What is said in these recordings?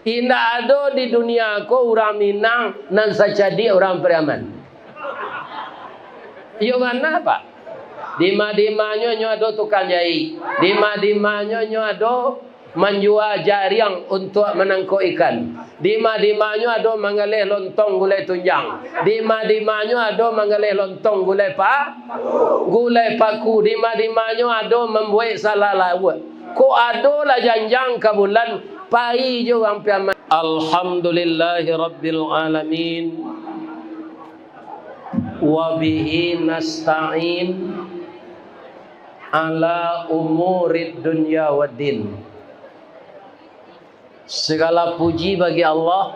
Indah ada di dunia ko orang Minang nan sajadi orang Periaman. Yo mana pak? Dima nyo ada tukang jahit. Dima nyo ada menjual jaring untuk menangkap ikan. Dima nyo ada mengalih lontong gulai tunjang. Dima nyo ada mengalih lontong gulai paku. Dima nyo ada membuat salah lawat. Ko ada lah janjang ke bulan pai jo orang Periaman. Alhamdulillahi rabbil alamin. Wa bihi nasta'in ala umurid dunya waddin. Segala puji bagi Allah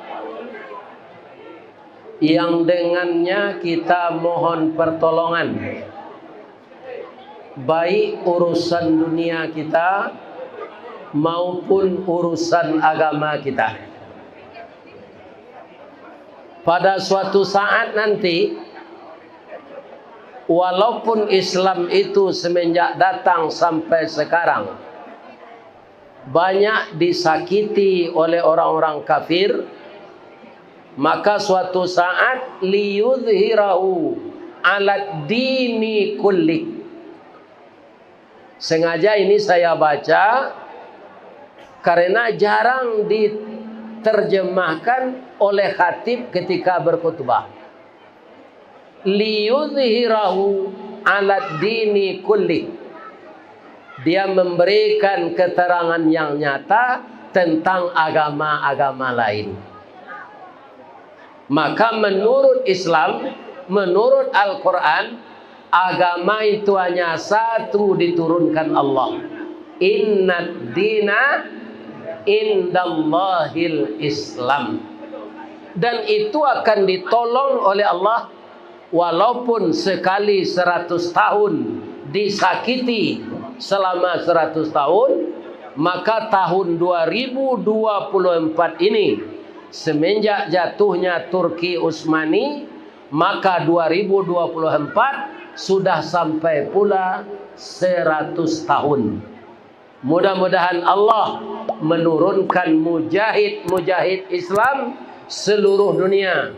yang dengannya kita mohon pertolongan, baik urusan dunia kita maupun urusan agama kita. Pada suatu saat nanti, walaupun Islam itu semenjak datang sampai sekarang banyak disakiti oleh orang-orang kafir, maka suatu saat liyudhirahu ala dini kulli. Sengaja ini saya baca karena jarang diterjemahkan oleh khatib ketika berkhutbah. Liyudhirahu ala dini kulli. Dia memberikan keterangan yang nyata tentang agama-agama lain. Maka menurut Islam, menurut Al-Quran, agama itu hanya satu diturunkan Allah. Inna dina indallahil Islam. Dan itu akan ditolong oleh Allah walaupun sekali 100 tahun disakiti selama 100 tahun, maka tahun 2024 ini semenjak jatuhnya Turki Utsmani, maka 2024 sudah sampai pula 100 tahun. Mudah-mudahan Allah menurunkan mujahid-mujahid Islam seluruh dunia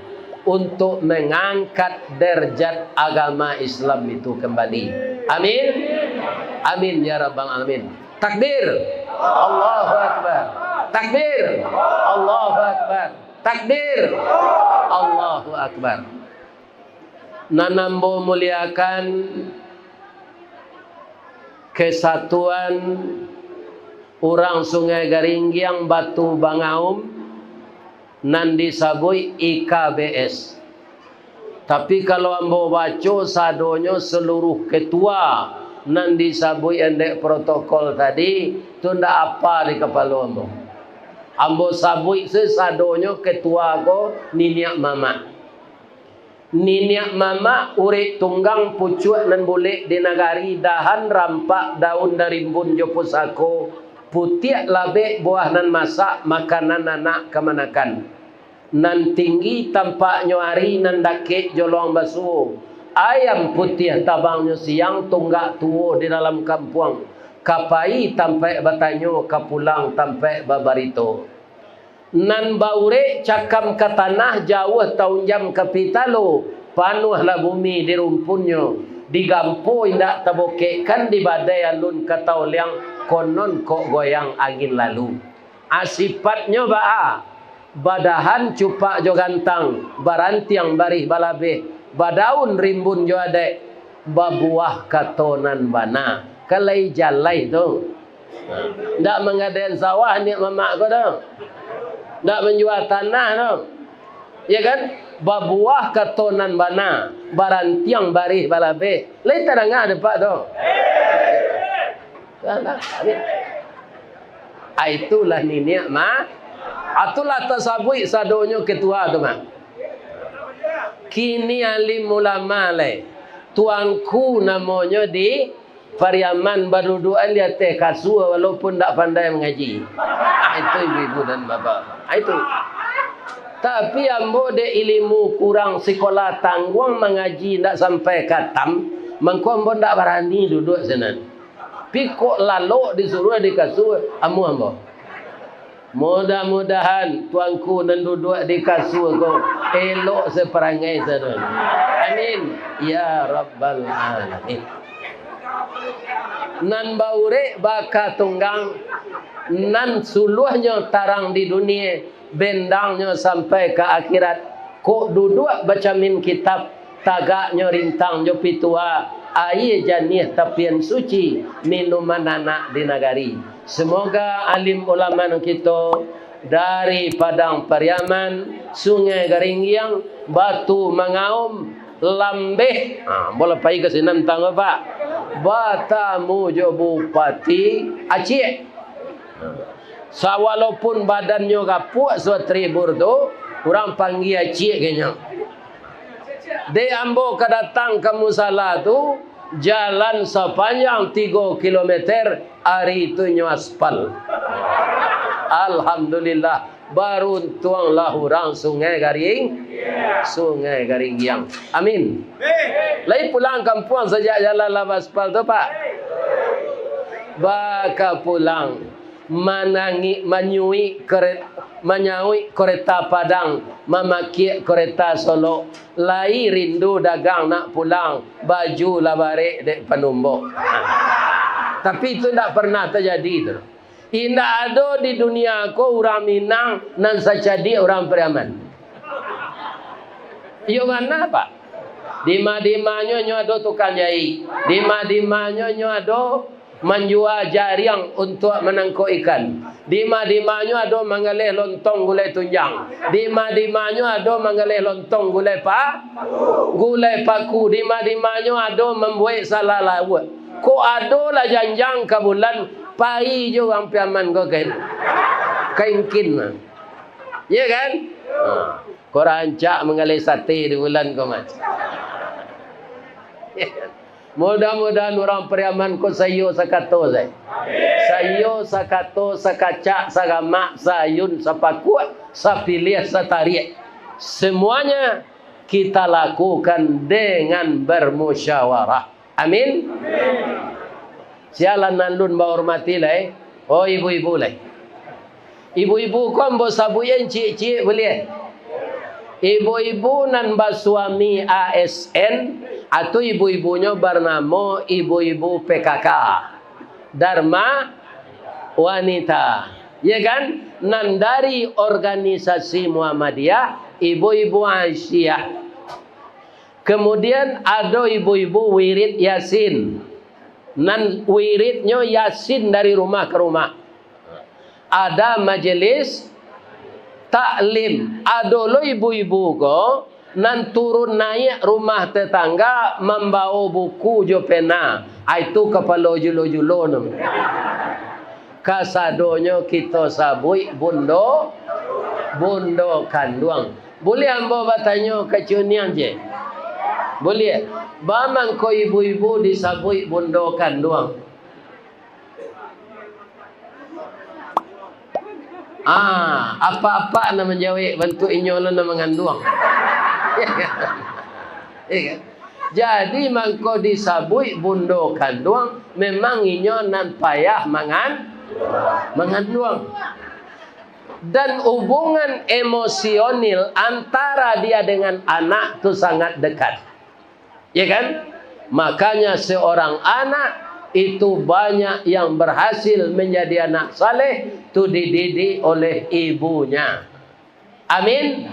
untuk mengangkat derajat agama Islam itu kembali. Amin. Amin ya rabbal alamin. Takbir. Allahu akbar. Takbir. Allahu akbar. Takbir. Allahu akbar. Nanambo muliakan kesatuan orang Sungai Garinggiang Batu Bangaum nan disabui IKBS. Tapi kalau ambo baca sadonyo seluruh ketua nan disabui endek protokol tadi tu ndak apa di kepala ambo. Ambo sabui sesadonyo ketua ko Niniak Mama. Niniak Mama urik tunggang pucuak nan boleh di nagari dahan rampak daun dari rimbun jopusako putiak labe buah nan masak makanan anak kemanakan. Nan tinggi tampak nyuari nan dakik jolong basuh. Ayam putih tabangnya siang tunggak tuo di dalam kampung. Kapai tampai batanyo kapulang tampai babarito. Nan baure cakam ke tanah jauh tahun jam kapitalo. Panuhlah bumi di rumpunyo. Digampo indak tabokekkan di badai alun katau liang konon kok goyang angin lalu. Asifatnya ba'a. Badahan cupak jo gantang, barantiang barih balabeh, badaun rimbun jo adek, babuah katonan bana. Kalai jalai tu. Ndak mengadain sawah ni mamak ko tu. Ndak menjual tanah tu. Ya kan? Babuah katonan bana, barantiang barih balabeh. Lai terangah depak tu. Itulah niniak mah. Atulah tasabui sadonyo ketua tu mak. Kini alim ulama le. Tuanku namanya di Pariaman baduduan dia teh kasua walaupun tak pandai mengaji. Itu ibu-ibu dan bapak. Itu. Tapi ambo de ilmu kurang sekolah tangguang mengaji tak sampai katam, mengko ambo tak berani duduk sana. Pikok lalok disuruh di kasua ambo. Mudah-mudahan tuanku nan duduk di kasur ko elok seperangai sadun. Amin ya rabbal alamin. Nan baure baka tunggang nan suluhnya tarang di dunia, bendangnya sampai ke akhirat. Kok duduk baca min kitab, tagaknya rintang jo pitua, air janih tapian suci, minuman anak di nagari. Semoga alim ulama kita dari Padang Pariaman, Sungai Garinggiang, Batu Mangaum, Lambeh, boleh pergi ke sini tentang apa? Batamu jo Bupati Aceh. Walaupun badannya kapuk suatri burdo, orang panggil Aceh kayaknya. De ambo kedatang ke musala tu, jalan sepanjang 3 kilometer, hari itu nyo aspal. Alhamdulillah, baru tuanglah orang Sungai Sungai Garinggiang. Amin. Lai pulang kampung sejak jalan lama aspal tu Pak. Baka pulang menyui kereta Padang, memaki kereta Solo. Lai rindu dagang nak pulang, baju lah balik dek penumbuk. Tapi itu tidak pernah terjadi tu. Tidak ada di dunia ko orang Minang nan sajadi orang Pariaman. Yo mana Pak? Dima-dimanya nyo ada tukang jahit. Dima-dimanya nyo ada menjual jaring untuk menangkap ikan. Dima-dimanya ada mengalih lontong gulai tunjang. Dima-dimanya ada mengalih lontong gulai paku. Dima-dimanya ada membuat salah lawat. Ko ada lah janjang ke bulan pai jo orang Pariaman ko kainkin. Ya kan? Ko rancak mengalih sate di bulan ko mas. Mudah-mudahan orang Pariaman ko sayo sakato saya. Sayo sakato sakacak sagamak sayun sapakuat sapilih satarik. Semuanya kita lakukan dengan bermusyawarah. Amin. Sialan nandun ba hormati lah Oh ibu-ibu lah. Ibu-ibu ko ambo sabuyen cik-cik boleh. Ibu-ibu nan basuami ASN atau ibu-ibunya bernama ibu-ibu PKK. Dharma Wanita. Ya kan? Nan dari organisasi Muhammadiyah, ibu-ibu Aisyah. Kemudian ada ibu-ibu wirid Yasin. Nan wiridnya Yasin dari rumah ke rumah. Ada majelis taklim. Ada lo ibu-ibu ko nan turun naik rumah tetangga membawa buku jo pena. Itu kepala julo-julo nam. Kasadonya kita sabui bundo kanduang. Boleh ambo bertanya ke cunian je? Boleh. Bamang ko ibu-ibu disabui bundo kanduang. Apa-apa nama menjawab bentuk inyolan nama mengandung. Jadi mangko disabui bundo kanduang memang inyolan payah mengandung. Dan hubungan emosional antara dia dengan anak itu sangat dekat. Ya kan? Makanya seorang anak itu banyak yang berhasil menjadi anak saleh itu dididik oleh ibunya. Amin.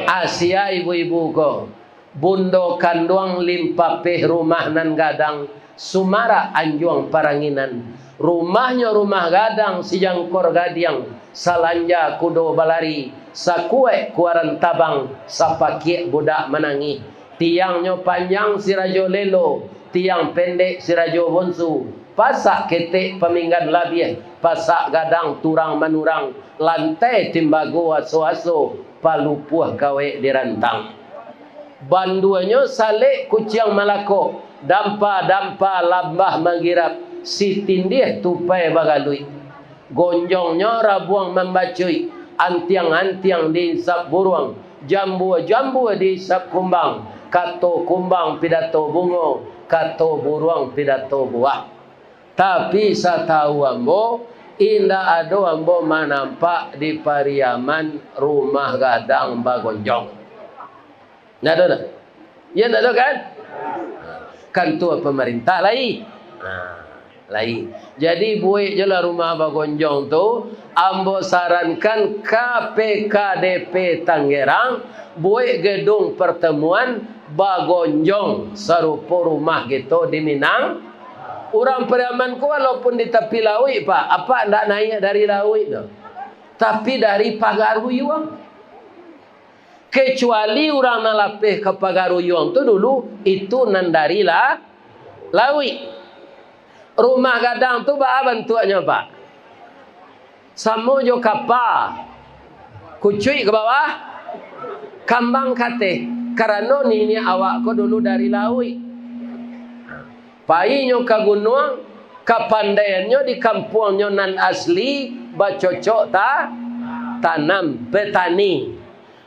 Asia ibu-ibu ko bundo kanduang limpapeh rumah nan gadang Sumara Anjuang Paranginan. Rumahnya rumah gadang sijangkor gadiang salanja kudo balari sakue kuaran tabang sapakie budak menangi. Tiangnya panjang si rajo lelo, tiang pendek si rajo bonsu. Pasak ketek peminggan labiah, pasak gadang turang manurang, lantai timbago aso-aso, palupuh kawe dirantang. Banduanya salek kuciang malako, dampa-dampa lambah manggirap, si tindih tupai bagalui. Gonjongnya rabuang membacui, antiang-antiang di sap buruang, jambu-jambu di sap kumbang. Kato kumbang pidato bungo, kato buruang pidato buah. Tapi saya tahu ambo Indah ado ambo manampak di Pariaman rumah gadang bagonjong. Nggak ada dah. Ya nggak ada kan? Kan tu pemerintah lain. Lain. Jadi buik je lah rumah bagonjong tu. Ambo sarankan KPKDP Tangerang buik gedung pertemuan bagonjong serupa rumah gitu di Minang. Orang Pariaman ku walaupun di tepi laut pak, apa ndak naik dari laut tu, tapi dari Pagaruyuang. Kecuali orang nalapih ke Pagaruyuang tu dulu itu nan dari lah laut. Rumah gadang tu apa bentuknya pak? Samo jo kapal, kucuy ke bawah, kambang kate. Karena ni awak ko dulu dari laut. Painyo ka gunung, kapandaiannya di kampungnya nan asli, bacocok tanam petani.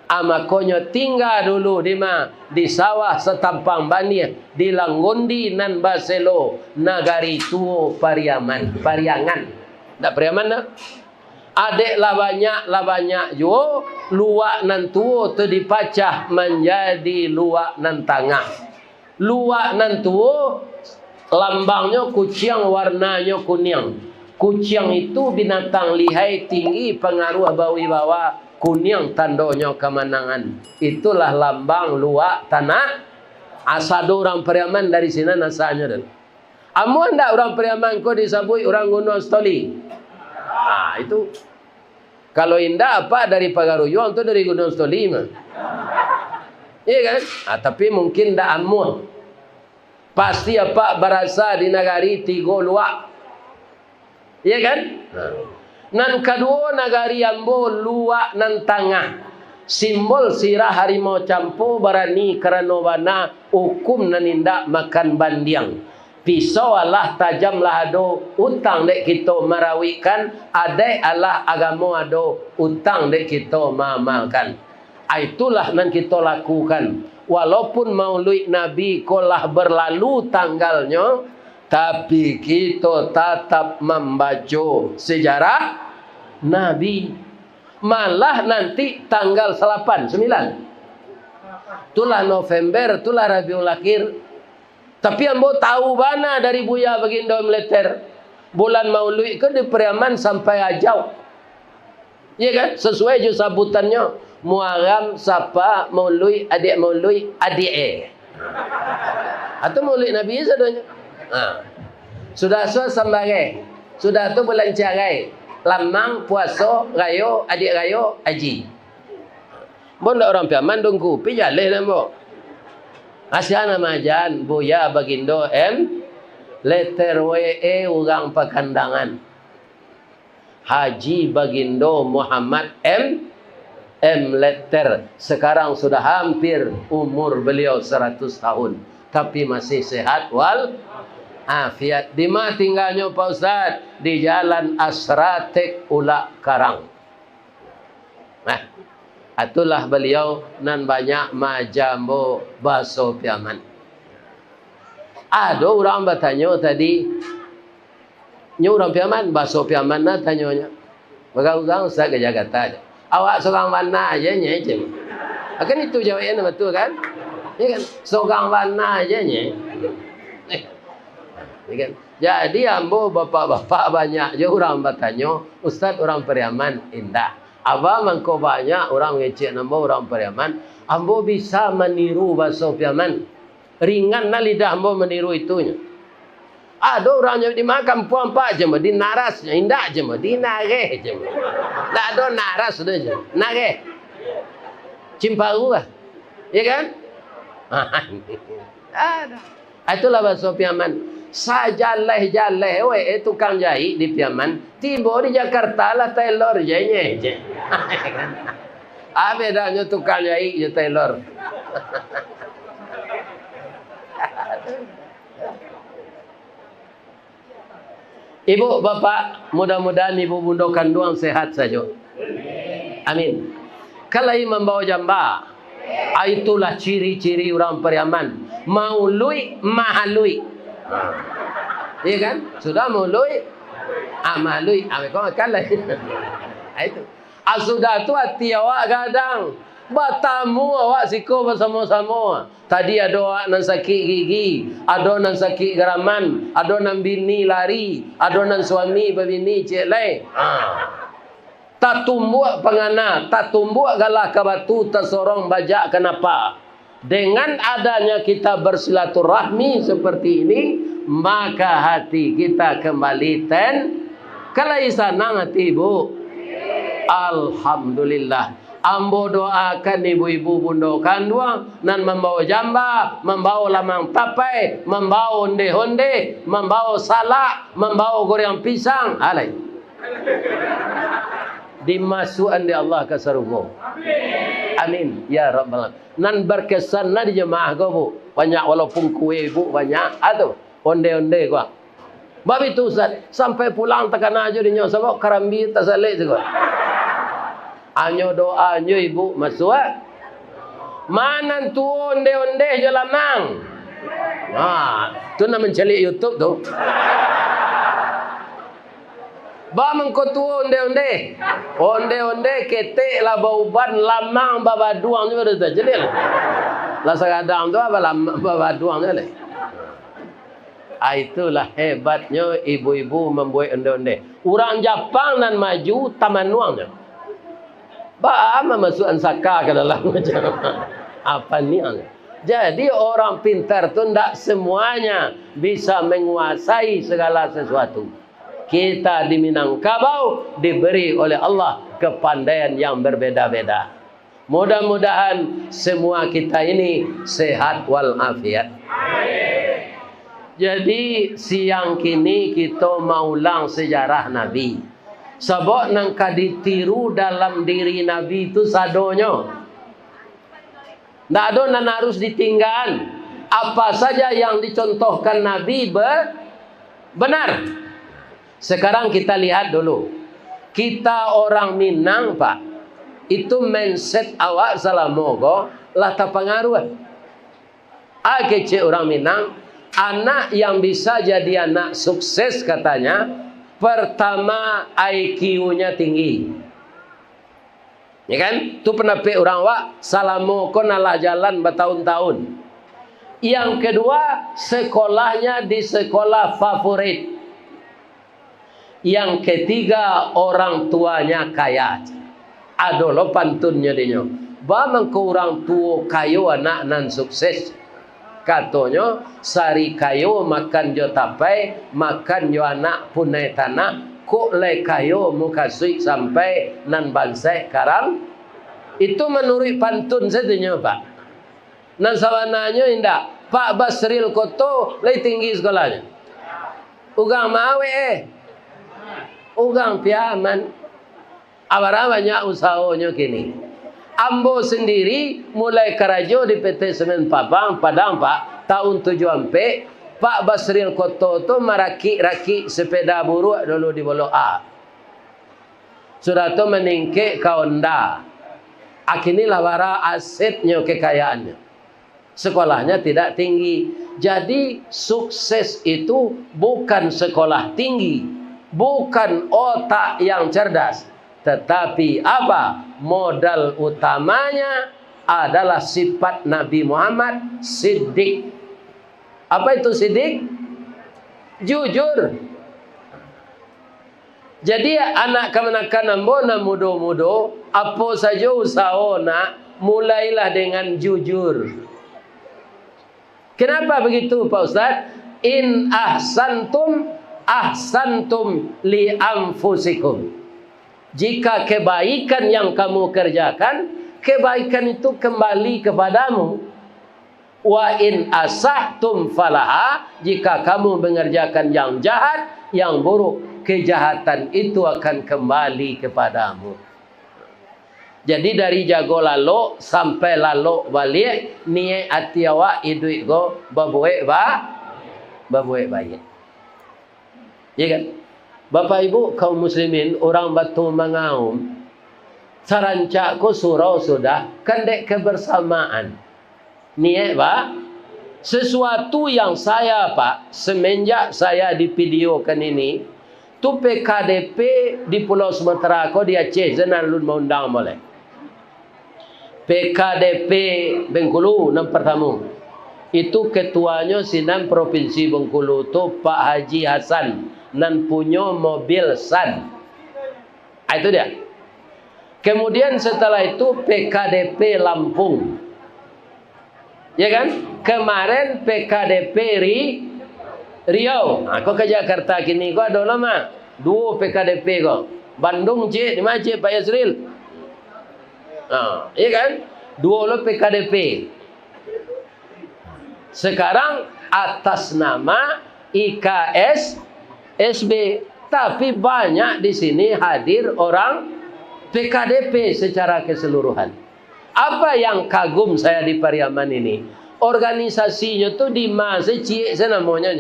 Amakonyo tinggal dulu di sawah setampang banir, di Langgondi nan Baselo, nagari tuo Pariangan. Tak Pariaman dah. Adek lah banyak jo, luak nan tuo tu dipacah menjadi luak nan tangah. Luak nan tuo lambangnya kucing, warnanya kuning. Kucing itu binatang lihai tinggi, pengaruh bawi-bawa, kuning tandonya kemenangan. Itulah lambang luak tanah. Asado orang Pariaman dari sini asalnya. Amun ndak orang Pariaman ko disebut orang Gunung Stoli. Itu kalau indah apa dari Pagaruyuang tu dari Gunung Stoli mah. Iya kan? Tapi mungkin ndak amun. Pasti apa berasa di nagari tigo luak. Iya kan? Nan kedua nagari ambo luak nan tangah. Simbol sirah harimau campu barani kerana wana hukum nan indak makan bandiang. Pisau Allah tajam lah ado utang dek kita marawikan, adai Allah agama ado utang dek kita mamalkan. Itulah nan kita lakukan. Walaupun maulid Nabi kolah berlalu tanggalnya, tapi kita tetap membaca sejarah Nabi. Malah nanti tanggal 8, 9. Itulah November, itulah Rabiul Akhir. Tapi ambo tahu bana dari Buya Bagindo Militer. Bulan maulid ke di Pariaman sampai Ajau. Iya kan? Sesuai je sabutannya. Muharram, Sapa, Maulid, adik Maulid, adik atau Maulid Nabi sadanya. Sudah sambarai. Sudah tu bulan carai. Lamang, puasa, rayo, adik rayo, haji. Bon dak orang Pariaman dongku, pi jaleh nambo. Asyana majan Buya Bagindo Letter WE orang Pakandangan. Haji Bagindo Muhammad Letter. Sekarang sudah hampir umur beliau 100 tahun. Tapi masih sehat wal afiat. Di mana tinggalnya Pak Ustaz? Di Jalan Asratek Ulak Karang. Itulah beliau nan banyak majambo baso Pariaman. Ada orang bertanya tadi, orang Pariaman baso Pariaman na tanyanya. Bagang Ustaz ke Jakarta. Awak seorang mana aja nyecem. Kan itu jawabnya betul kan? Ya kan? Seorang mana aja nye. Ya kan? Jadi ambo bapak-bapak banyak je orang bertanya, Ustaz orang Pariaman indah. Abang mangko banyak orang ngecek ambo orang Pariaman, ambo bisa meniru bahasa Pariaman. Ringan na lidah ambo meniru itunya. Ada orang yang dimakan puan pak je di narasnya indah je di nareh je. Tak ada naras sudah je. Nareh. Cimparu lah. Ya kan? Ada. Itulah bahasa Pariaman. Sajaleh tukang jahit di Pariaman. Tiba di Jakarta lah tailor je. Apa bedanya tukang jahit je tailor? Ibu bapak, mudah-mudahan ibu bunda kandung sehat saja. Amin. Kalau membawa jamba, itulah ciri-ciri orang Pariaman. Maului, mahalui. Iya kan? Sudah maului, Amalui, kau makan lah. Itu. Sudah tu hati awak kadang. Bertamu awak siko bersama-sama. Tadi ada awak nan sakit gigi, ada nan sakit geraman, ada nan bini lari, ada nan suami berbini cik lain. Tak tumbuk pengana, tak tumbuk galah ke batu, tak sorong bajak kenapa. Dengan adanya kita bersilaturahmi seperti ini, maka hati kita kembali kalai sanang hati ibu. Alhamdulillah. Ambo doakan ibu-ibu bundokan dua nan membawa jamba, membawa lamang tapai, membawa onde-onde, membawa salak, membawa goreng pisang. Alai. Dimasukkan di Allah ke surga. Amin ya rabbal alamin. Nan berkesan di jemaah kau bu. Banyak walaupun kue bu banyak. Aduh, onde-onde gua. Bab itu Ustaz, sampai pulang tekan aja di nyawa sebab karambi tak salik juga. Anyo doa anyo ibu masuk. Mana tu onde-onde je lamang. Tu nak mencari YouTube tu. Ba mengko tu onde-onde. Onde-onde ketek lah bauban lamang babaduang juga dah jadi lah. Lah sekadang tu apa lamang babaduang je lah. Itulah hebatnya ibu-ibu membuat onde-onde. Orang Jepang nan maju tamanuang je. Ba masukkan saka ke dalam macam apa ni? Jadi orang pintar tu tidak semuanya bisa menguasai segala sesuatu. Kita di Minangkabau diberi oleh Allah kepandaian yang berbeda-beda. Mudah-mudahan semua kita ini sehat walafiat. Jadi siang kini kita mau ulang sejarah Nabi. Sebab nang ditiru dalam diri Nabi itu sadonya. Tak ada nan harus ditinggal. Apa saja yang dicontohkan Nabi benar. Sekarang kita lihat dulu. Kita orang Minang Pak. Itu mindset awak salah mogo lah terpengaruh. Kecil orang Minang. Anak yang bisa jadi anak sukses katanya. Pertama IQ-nya tinggi. Ya kan? Tu penapik orang wak salamo kon ala jalan bertahun-tahun. Yang kedua, sekolahnya di sekolah favorit. Yang ketiga, orang tuanya kaya. Adolo pantunnya dia. Ba mengko orang tua kayo anak nan sukses. Katanya sari kayo makan jo tapai, makan jo anak punai tanah, kok le kayo muka suik sampai nan bansai karang. Itu menurut pantun saja Pak. Nan sawananya indah. Pak Basril Koto le tinggi sekolahnya. Ugang mawe ugang piaman. Abara banyak usahanya kini. Ambo sendiri mulai kerajo di PT Semen Padang Pak tahun 74. Pak Basril Koto tu meraki-raki sepeda buruk dulu di Bolo A. Sudah tu meningkik ke Honda. Akhirnya wara asetnya kekayaannya. Sekolahnya tidak tinggi. Jadi sukses itu bukan sekolah tinggi, bukan otak yang cerdas. Tetapi apa? Modal utamanya adalah sifat Nabi Muhammad siddiq. Apa itu siddiq? Jujur. Jadi anak kemenakan ambona mudo-mudo, apa saja usaha nak mulailah dengan jujur. Kenapa begitu Pak Ustaz? In ahsantum li anfusikum. Jika kebaikan yang kamu kerjakan, kebaikan itu kembali kepadamu. Wa in asahtum falaha. Jika kamu mengerjakan yang jahat, yang buruk, kejahatan itu akan kembali kepadamu. Jadi dari jago lalu sampai lalu balik, niat hati awak hidup go babuek baik. Ya kan? Bapak Ibu kaum muslimin, orang Batu Mangaum, sarancakku surau sudah kendek kebersamaan. Niat Pak, sesuatu yang saya Pak, semenjak saya di videokan ini, Tu PKDP di Pulau Sumatera ko di Aceh sana lun mau undang boleh. PKDP Bengkulu yang pertama. Itu ketuanya sinan Provinsi Bengkulu tu Pak Haji Hasan nan punya mobil SAN. Itu dia. Kemudian setelah itu PKDP Lampung. Ya kan? Kemarin PKDP Riau. Kau ke Jakarta kini kau ada lama. 2 PKDP kau. Bandung cik, di mana cik Pak Yasril? Ya kan? 2 lo PKDP. Sekarang atas nama IKSSB. Tapi banyak di sini hadir orang PKDP secara keseluruhan. Apa yang kagum saya di Pariaman ini? Organisasinya tu di masa cik namanya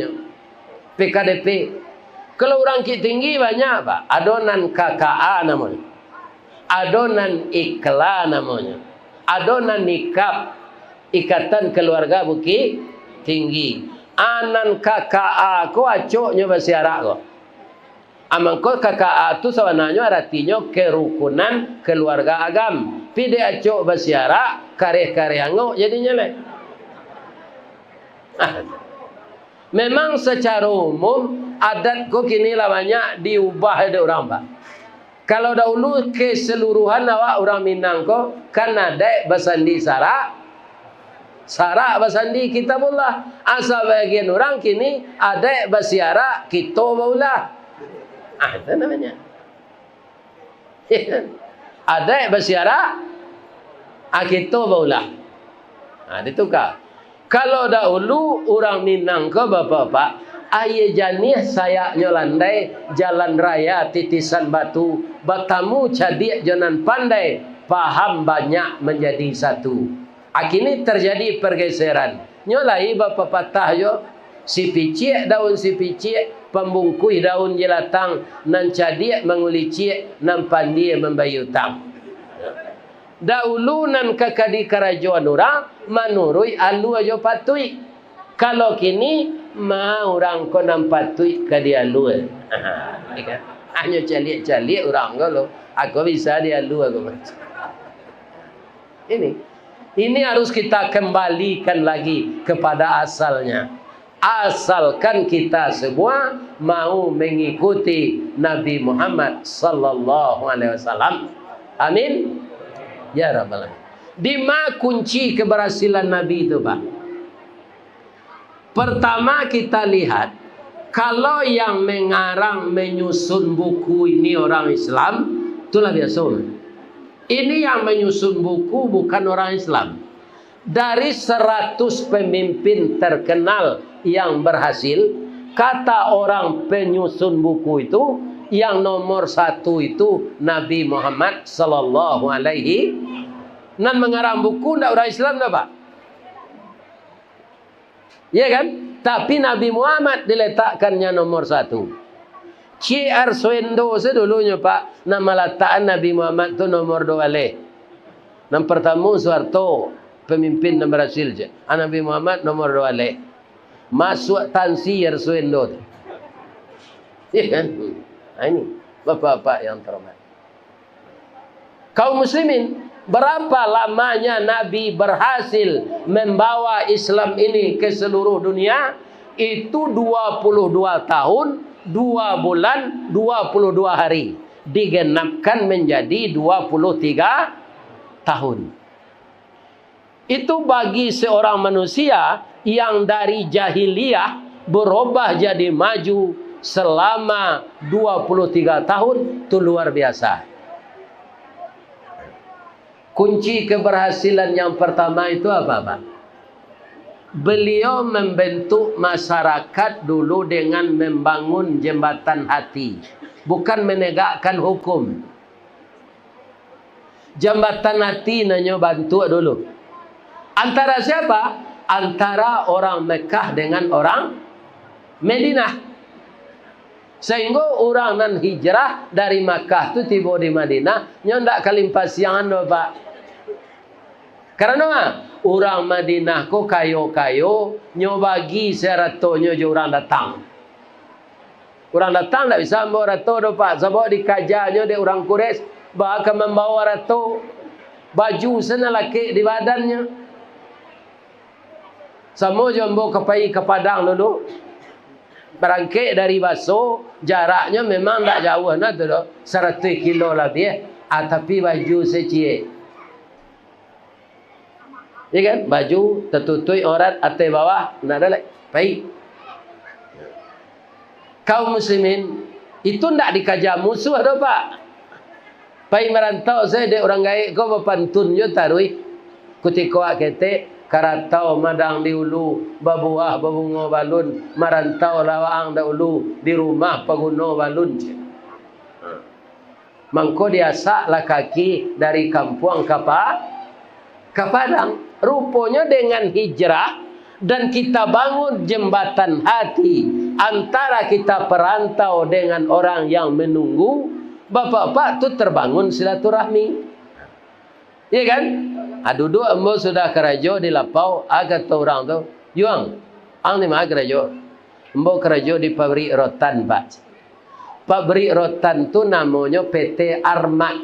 PKDP. Kalau orang Bukit Tinggi banyak pak. Adonan KKA namanya. Adonan Ikla namanya. Adonan Nikab. Ikatan Keluarga Bukit Tinggi. Anan KKA ko acoknya basiarak ko. Amang ko KKA tu sebenarnya artinya kerukunan keluarga agam. Pide acok basiarak kareh-kareh angok jadinya le. Memang secara umum adat ko kini lah banyak diubah ada orang pak. Kalau dahulu keseluruhan awak orang Minang ko kan ada basandi sarak. Sarak basandi kitabullah. Asal bagian orang kini ada basiarak kitabullah. Itu namanya. Ada basiarak kitabullah. Ditukar. Kalau dahulu orang Minang ke bapak-bapak, ayah janih saya nyolandai jalan raya titisan batu, batamu cadik jonan pandai, paham banyak menjadi satu. Kini terjadi pergeseran. Nyolai bapak patah yo, si picik daun si picik, pembungkui daun jelatang, nan cadik mengulicik, nan pandi membayar utang. Dahulu nan kakadi kerajaan orang menurui alu aja patui. Kalau kini mau orang ko nan patui ke dia alu. Hanya calik-calik orang kalau aku bisa dia alu aku. Ini harus kita kembalikan lagi kepada asalnya. Asalkan kita semua mau mengikuti Nabi Muhammad sallallahu alaihi wasallam. Amin. Ya Rabbal Alamin. Di mana kunci keberhasilan Nabi itu, Pak? Pertama kita lihat, kalau yang mengarang menyusun buku ini orang Islam, itulah biasa. Ini yang menyusun buku bukan orang Islam. Dari 100 pemimpin terkenal yang berhasil, kata orang penyusun buku itu, yang nomor 1 itu Nabi Muhammad sallallahu alaihi. Nan mengarang buku ndak orang Islam dah pak. Ya kan? Tapi Nabi Muhammad diletakkannya nomor 1. C.R. Swendo sedulunya pak, nama letakkan Nabi Muhammad tu nomor 2 le. Yang pertama Soeharto, pemimpin yang berhasil je. Nabi Muhammad nomor 2 le. Masuk Tan Sri Swendo. Ya kan? Ini bapak-bapak yang terhormat. Kaum muslimin, berapa lamanya Nabi berhasil membawa Islam ini ke seluruh dunia? Itu 22 tahun, 2 bulan, 22 hari. Digenapkan menjadi 23 tahun. Itu bagi seorang manusia yang dari jahiliyah berubah jadi maju selama 23 tahun, itu luar biasa. Kunci keberhasilan yang pertama itu apa, Pak? Beliau membentuk masyarakat dulu dengan membangun jembatan hati, bukan menegakkan hukum. Jembatan hati nanya bantu dulu. Antara siapa? Antara orang Mekah dengan orang Madinah. Sehingga orang nan hijrah dari Makkah tu tiba di Madinah, ndak kalimpasian do Pak. Karena orang Madinah ko kayo-kayo nyo bagi seratonyo je orang datang. Orang datang tak bisa membawa rato tu pak. Sebab dikajanya dia orang Quraisy bahkan membawa rato. Baju sana laki di badannya. Sama jombo kepai ke Padang dulu. Berangkit dari Baso, jaraknya memang tak jauh nah tu 100 kilo lebih. Tapi baju secik. Ya kan? Baju tertutup orang atas bawah, nak ada lagi. Baik. Kaum muslimin itu ndak dikaja musuh ada pak. Pai merantau saya de orang gaik ko bapantun yo tarui. Kutiko akete karatau madang di ulu babuah babungo balun marantau lawaang da ulu di rumah paguno balun. Mangko diasa lah kaki dari kampung ke Padang. Rupanya dengan hijrah dan kita bangun jembatan hati antara kita perantau dengan orang yang menunggu, bapak-bapak tu terbangun silaturahmi. Iya kan? Duduk embo sudah kerajo di lapau, agak tu orang tu, yuang, ang ni mah kerajo. Embo kerajo di pabrik rotan, Pak. Pabrik rotan tu namanya PT Armat.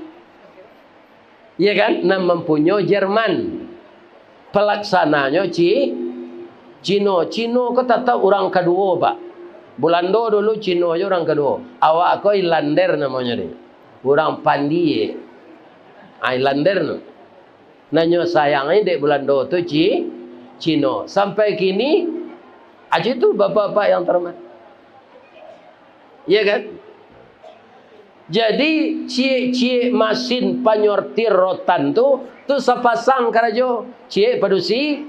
Iya kan? Nama mempunyai Jerman. Pelaksananya Cino kau tak tahu orang kedua pak. Bulando dulu Cino aja orang kedua. Awak kau Islander namanya dia. Orang Pandi. Islander no. Nanya sayangnya dek Bulando tu Cino. Sampai kini aja tu bapak-bapak yang terhormat. Iya kan? Jadi cie mesin penyortir rotan tu sepasang karajo. Cie padusi,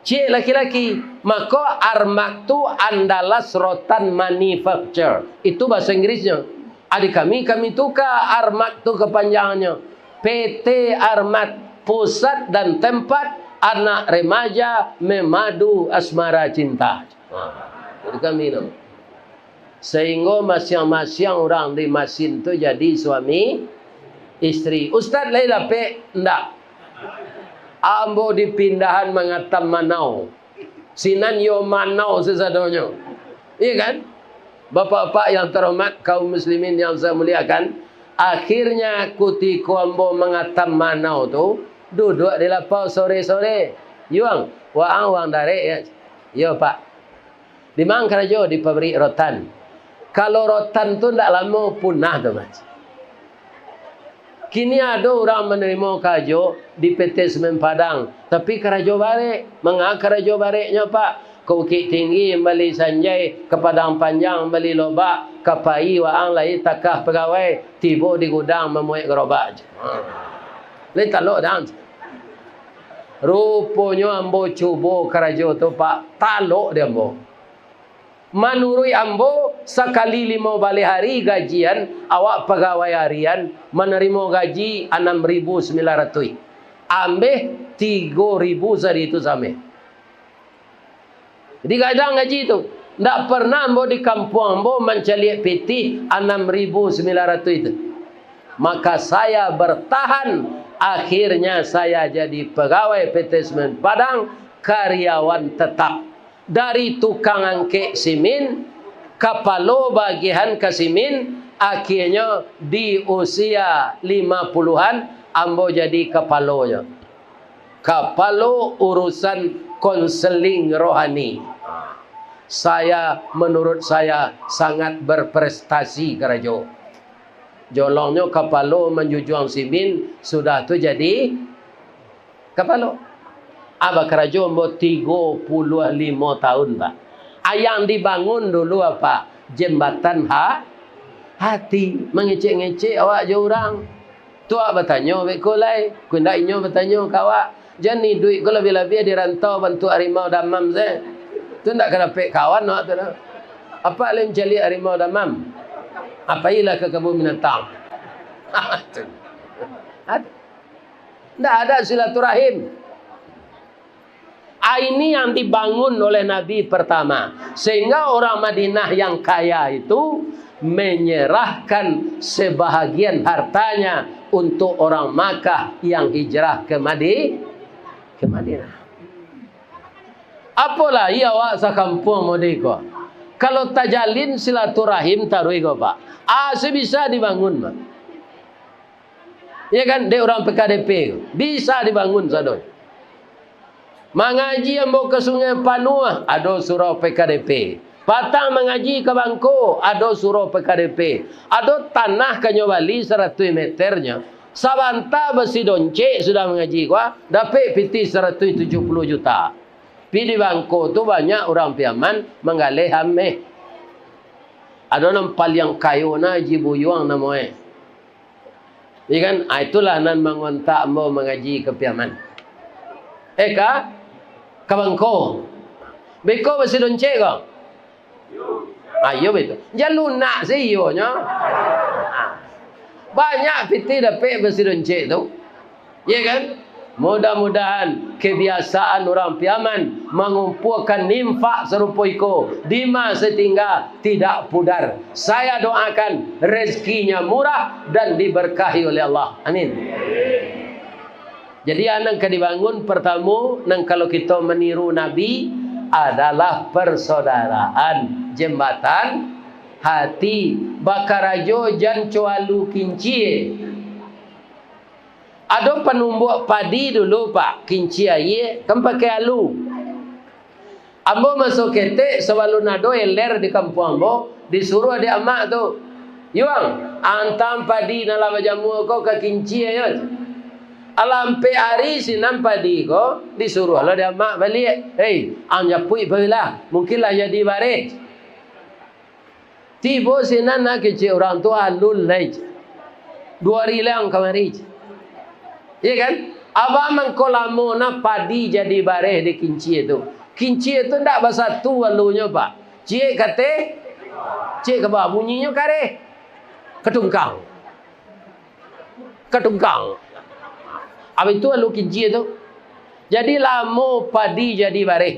cie laki-laki. Maka Armat tu Andalas Rotan Manufacture. Itu bahasa Inggrisnya. Adik kami tukar Armat tu kepanjangannya. PT Armat, pusat dan tempat anak remaja memadu asmara cinta. Jadi kami nama. Sehingga masing-masing orang di mesin tu jadi suami istri. Ustaz lain lapik? Ndak. Ambo dipindahan mengatam Manau. Sinan yo Manau sesadonyo. Iya kan? Bapak-bapak yang terhormat, kaum muslimin yang saya muliakan. Akhirnya kutiku ambo mengatam Manau tu. Duduk di lapau sore-sore. Yuang, wang darek ya. Yo pak. Di mana kerja? Di pabrik rotan. Kalau rotan tu tak lama punah tu mas. Kini ada orang menerima kajo di PT Semen Padang. Tapi kerajo balik. Mengapa kerajo baliknya pak? Ke Bukit Tinggi beli Sanjay. Ke Padang Panjang beli lobak. Ke Pai waang lagi takah pegawai. Tiba di gudang memuik gerobak. Lain tak lok dah. Rupanya ambo cuba kerajo tu pak. Tak lok dia ambo. Menurut ambo sekali 5 balik hari gajian awak pegawai harian menerima gaji 6.900. Ambil 3.000 sehari itu sampai. Jadi kadang gaji itu tidak pernah ambo di kampung ambo mencari PT 6.900 itu. Maka saya bertahan. Akhirnya saya jadi pegawai PT Semen Padang, karyawan tetap. Dari tukang angkek simin, kapalo bagian ke simin, akhirnya di usia 50-an, ambo jadi kapalonya. Kapalo urusan konseling rohani. Menurut saya sangat berprestasi kerajo. Jolongnya kapalo menjujuang simin, sudah tu jadi kapalo. Abah kerajo mau 35 tahun pak. Yang dibangun dulu apa? Jembatan hati. Mengecek-ngecek awak je orang. Tu awak bertanya bekolai. Kundainya bertanya kawak. Jadi duit ko lebih-lebih di rantau bantu harimau damam saya. Tu nak kena pek kawan awak tu dah. Apa lain cari harimau damam? Apa ialah ke kebun binatang? Tak ada silaturahim. Ini yang dibangun oleh Nabi pertama. Sehingga orang Madinah yang kaya itu menyerahkan sebahagian hartanya untuk orang Makkah yang hijrah ke Madinah. Apalah ia awak sakampung modeko. Kalau tajalin silaturahim tarui ko Pak. Sebisa dibangun Pak. Ya kan, dek orang PKDP bisa dibangun sadoi. Mengaji ambo ke Sungai Panua, ada surau PKDP. Patang mengaji ke Bangko, ada surau PKDP. Ada tanah ke Nyobali 100 meternya. Sabanta besi donce sudah mengaji kuah, dapat piti 170 juta. Pi di Bangko tu banyak orang piaman menggalih hameh. Ada nampal yang kayu na jibuyuang namanya. Ya kan? Itulah nan mengontak mau mengaji ke piaman. Ka Bangko. Beko besi donce ko. Ayo betul. Jangan lunak sih nya. Banyak piti dapat besi donce tu. Ya kan? Mudah-mudahan kebiasaan orang piaman mengumpulkan infak serupa iko di masa tinggal tidak pudar. Saya doakan rezekinya murah dan diberkahi oleh Allah. Amin. Jadi anak dibangun pertama nang kalau kita meniru Nabi adalah persaudaraan, jembatan hati. Bakarajo jan coalu kincie. Ada penumbuk padi dulu Pak, kinci aye, kan pakai alu. Ambo masuk ketek selalu nado eler di kampung ambo, disuruh dia amak tu. Yuang, antam padi nala bajamu ko ke kinci aye. Alampe hari sinam padi ko, disuruh lo dia amak balik. Hei, anja pui bela, mungkinlah jadi baret. Tibo sinan nak kinci orang tua alul lej. 2 rilang kemari. Ya kan? Abang mengkolamo na padi jadi bareh di kinci itu. Kinci itu tak bahasa tu alunya Pak. Cik kata, cik ke bawah bunyinya kare. Ketungkang. Ketungkang. Habis itu alu kinci itu. Jadi lamo padi jadi bareh.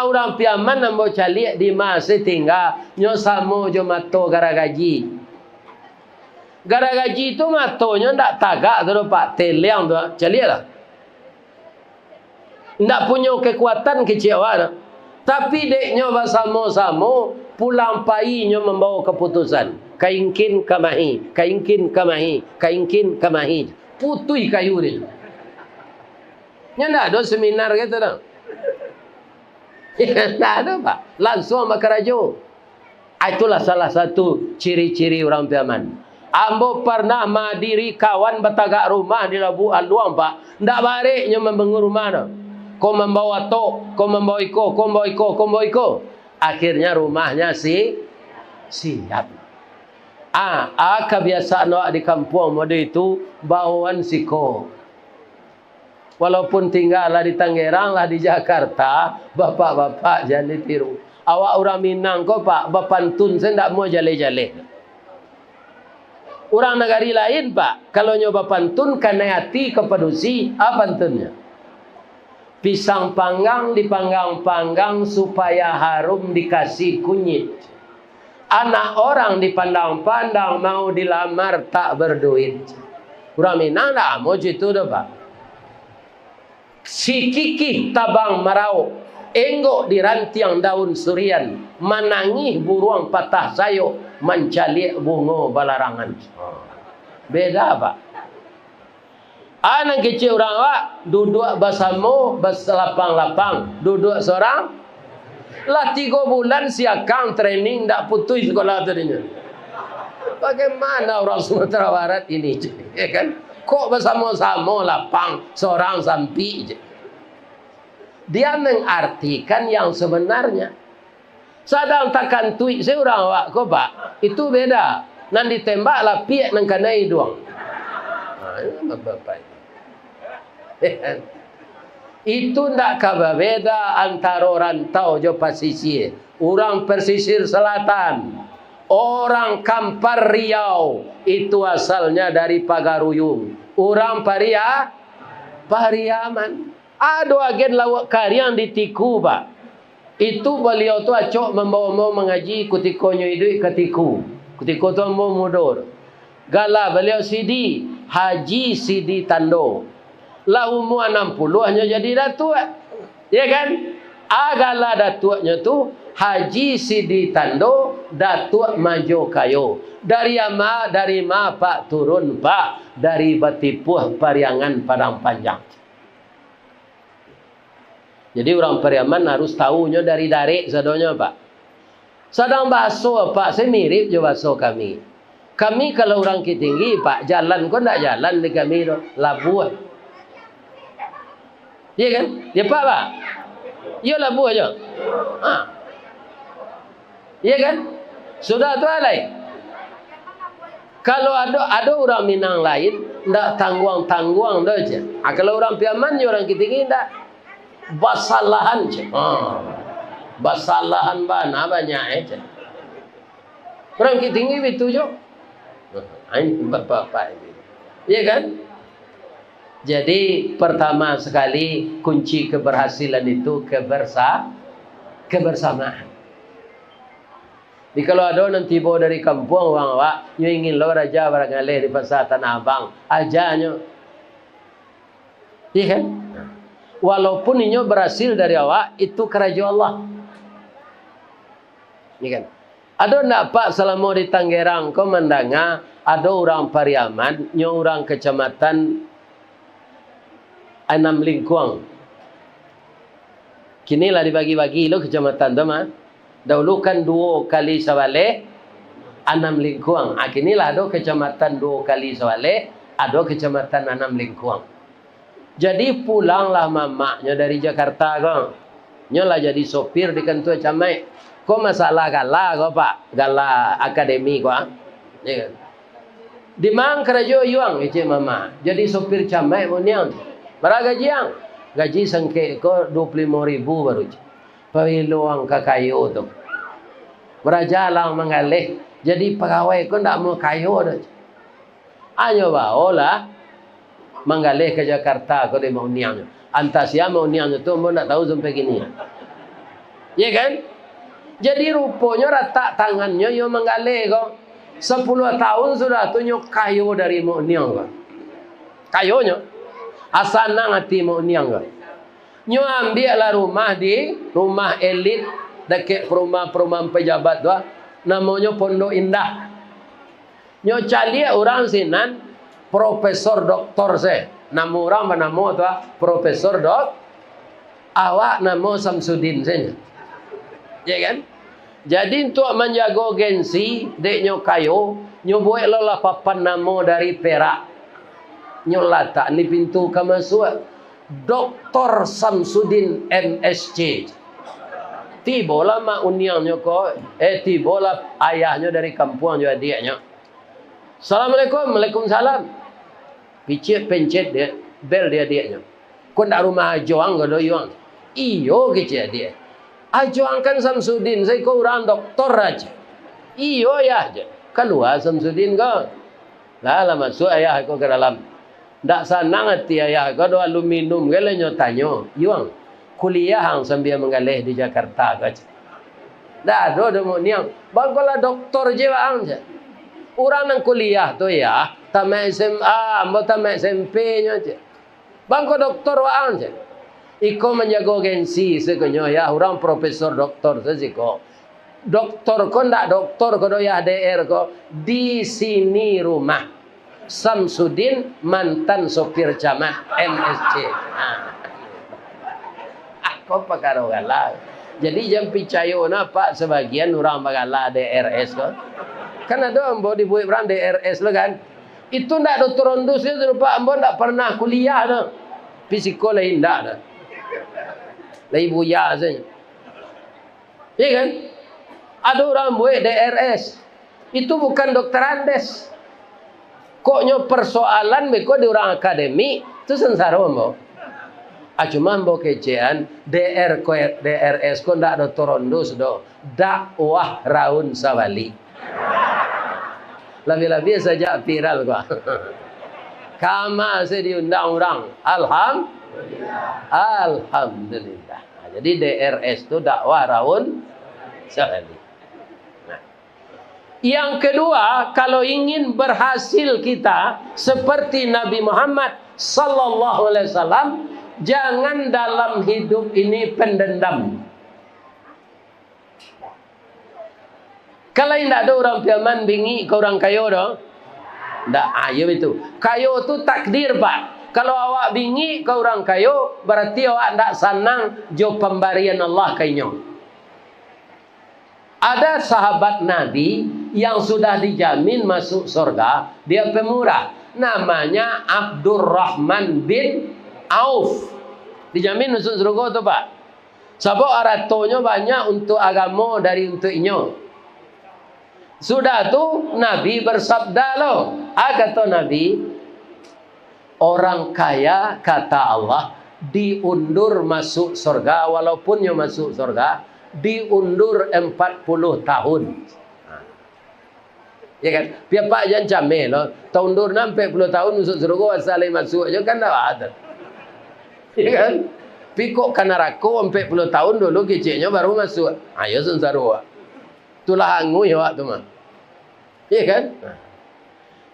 Orang piaman nambo calik di masa tinggal nyosamo jo mato gara gaji. Gara gaji itu matonya ndak tagak tu Pak, teleng tu, calilah. Ndak punya kekuatan kecewa. Tapi deknya bersama-sama pulang painya membawa keputusan. Kaingkin kamahi, kaingkin kamahi, kaingkin kamahi. Putui kayu ni. Nya ndak ada seminar gitu dah. Ndak ada Pak, langsung makarajo. Itulah salah satu ciri-ciri orang piaman. Ambo pernah madiri kawan batagak rumah di Labu Aluang Pak. Ndak baliknya membangun rumah no. Kau membawa tok, kau membawa iko, kau membawa iko, kau membawa iko. Akhirnya rumahnya siap. Kebiasaan di kampung mode itu bawaan siko. Walaupun tinggal lah di Tangerang lah di Jakarta, bapak-bapak jangan ditiru. Awak orang Minang kau Pak, bapantun saya ndak mau jale-jale. Orang negari lain Pak, kalau nyoba pantun karena hati kepedusi, apa pantunnya? Pisang panggang dipanggang-panggang supaya harum dikasih kunyit. Anak orang dipandang-pandang mau dilamar tak berduit. Orang Minang tak mau gitu dah Pak. Si kikih tabang marau, enggok di rantiang daun surian, manangih buruang patah sayuk, mencalik bunga balarangan. Beda Pak. Anak kecil orang Pak duduk bersama berselapang-lapang, duduk seorang. Lah 3 bulan siakang training tak putus sekolah tadinya. Bagaimana orang Sumatera Barat ini? Ya kan? Kok bersama-sama lapang seorang sampi je. Dia mengartikan yang sebenarnya. Sadang takkan tuik seorang awak kok Pak. Itu beda. Nan ditembak lah piak nang kanai doang. Ini bapak. Itu ndak kabar beda antara rantau jo pesisir. Orang pesisir selatan. Orang Kampar Riau itu asalnya dari Pagaruyung. Orang Pariaman. Ada agen lawak kariang di Tiku Pak. Itu beliau tu acok membawa mau mengaji kutikonyo itu ketiku. Kutiko tu mau mudur. Gala beliau Sidi Haji Sidi Tando. Lah umur 60 hanya jadi datuk. Ya kan? Agala datuknya tu Haji Sidi Tando Datuk Majo Kayo. Dari ma Pak turun Pak, dari Batipuh Pariangan Padang Panjang. Jadi orang Pariaman harus tahunya dari sadonya Pak. Sedang baso Pak, saya mirip je baso kami. Kami kalau orang Kitinggi Pak, jalan kok ndak jalan di kami tu, Labuh. Iya kan? Ya Pak. Ya Labuh aja. Iya kan? Sudah tu alai. Kalau ada orang Minang lain, ndak tangguang dah je. Kalau orang Piaman, orang Kitinggi ndak basalahan je. Basalahan bana banyak je. Orang Kitinggi itu je. Ini bapak-bapak ini. Iya kan? Jadi pertama sekali kunci keberhasilan itu kebersamaan. Jadi kalau ada nanti bawa dari kampung orang awak, nyo ingin lo raja barangkali di pasar Tanah Abang, ajanya. Iya kan? Walaupun inyo berhasil dari awak, itu kerajaan Allah. Iya kan? Ada nak Pak selama di Tanggerang kau mendanga ada orang Pariaman, nyo orang kecamatan Anam Lingkuang. Kini lah dibagi-bagi lo kecamatan tu mah. Dahulu kan 2 kali Sawaleh, Anam Lingkuang. Kini lah ada kecamatan 2 kali Sawaleh, ada kecamatan Anam Lingkuang. Jadi pulanglah mamaknya dari Jakarta kau. Nyo lah jadi sopir di kantor camai. Kau masalah gala kau Pak, gala akademi kau. Ya kan? Di mang kerja yuang ece mama. Jadi sopir camai moniang. Berapa gaji yang? Gaji sangke ko 25.000 baru. Pawiluang kakayo tu. Berajalang mengalih. Jadi pegawai ko ndak mau kayo dah. Anyo baolah mengalih ke Jakarta ko di moniang. Antasia moniang tu mo ndak tahu sampai gini. Ya kan? Jadi rupanya rata tangannya yo mengalih ko. 10 tahun sudah tu nyo kayo dari moniang ko. Kayonya asana ngati moniang ko. Nyo ambil lah rumah elit dekat perumahan pejabat tu, namanya Pondok Indah. Nyo cari orang sinan profesor doktor saya. Nama orang nama tu profesor dok. Awak nama Samsudin saya. Ya kan? Jadi untuk menjaga gengsi dek nyo kayo, nyo buat lah papan nama dari Perak. Nyo letak ni pintu kamasuk. Dr. Samsudin MSc. Tibolah mak uniangnya ko, tibolah ayahnya dari kampung juga adiknya. Assalamualaikum, waalaikumsalam. Pencet dia, bel dia adiknya. Kau nak rumah ajoang ke doyong? Iyo kecil dia. Ajoang kan Samsudin, saya kau orang doktor aja. Iyo ya aja. Keluar Samsudin kau. Lah masuk ayah kau ke dalam. Tak senang hati ayah kau do aluminium ke lenyo tanyo. Yuang kuliah hang sambil mengalih di Jakarta kau. Dah do niang. Bagolah doktor je hang je. Orang nang kuliah tu ya, tamat SMA, mau tamat SMP nya je. Bangko doktor hang je. Iko menjaga gengsi sekonyo ya orang profesor doktor sesiko. Doktor ko ndak doktor ko do ya DR ko di sini rumah. Samsudin mantan sopir camat MSc. Kau pakaro gala. Jadi jam picayo na Pak sebagian orang bagala DRS ko. Kan ada ambo dibuat orang DRS lo kan. Itu ndak doktor ondus itu Pak ambo ndak pernah kuliah dah. Fisiko lain ndak dah. Lai buya saja. Iya kan? Ada orang buat DRS. Itu bukan dokter Andes. Koknya persoalan beko di orang akademi itu sengsara ambo. Cuma ambo kecean DRS ko ndak dokter ondus do. Dakwah Raun Sawali. Lebih-lebih saja viral gua. Kama saya diundang orang. Alhamdulillah. Jadi DRS itu dakwah Raun Sawali. Nah. Yang kedua, kalau ingin berhasil kita seperti Nabi Muhammad sallallahu alaihi wasallam, jangan dalam hidup ini pendendam. Kalau tidak ada orang piaman bingi ke orang kayo dah. Tak, ya itu. Kayo tu takdir pak. Kalau awak bingi ke orang kayo, berarti awak tak senang jo pemberian Allah kainyo. Ada sahabat Nabi yang sudah dijamin masuk surga, dia pemurah. Namanya Abdurrahman bin Auf. Dijamin masuk surga tu pak. Sebab aratonyo banyak untuk agama dari untuk inyo. Sudah tu Nabi bersabda loh. Kata Nabi, orang kaya kata Allah diundur masuk surga, walaupun nyo masuk surga diundur 40 tahun. Ya kan? Biar pak jangan camel loh. Taundur 40 tahun masuk surga asal masuk aja kan dah ada. Ya kan? Pikok kan neraka 40 tahun dulu kecilnya baru masuk. Ayo sensarua. Itulah angu ya waktu mah. Ya kan?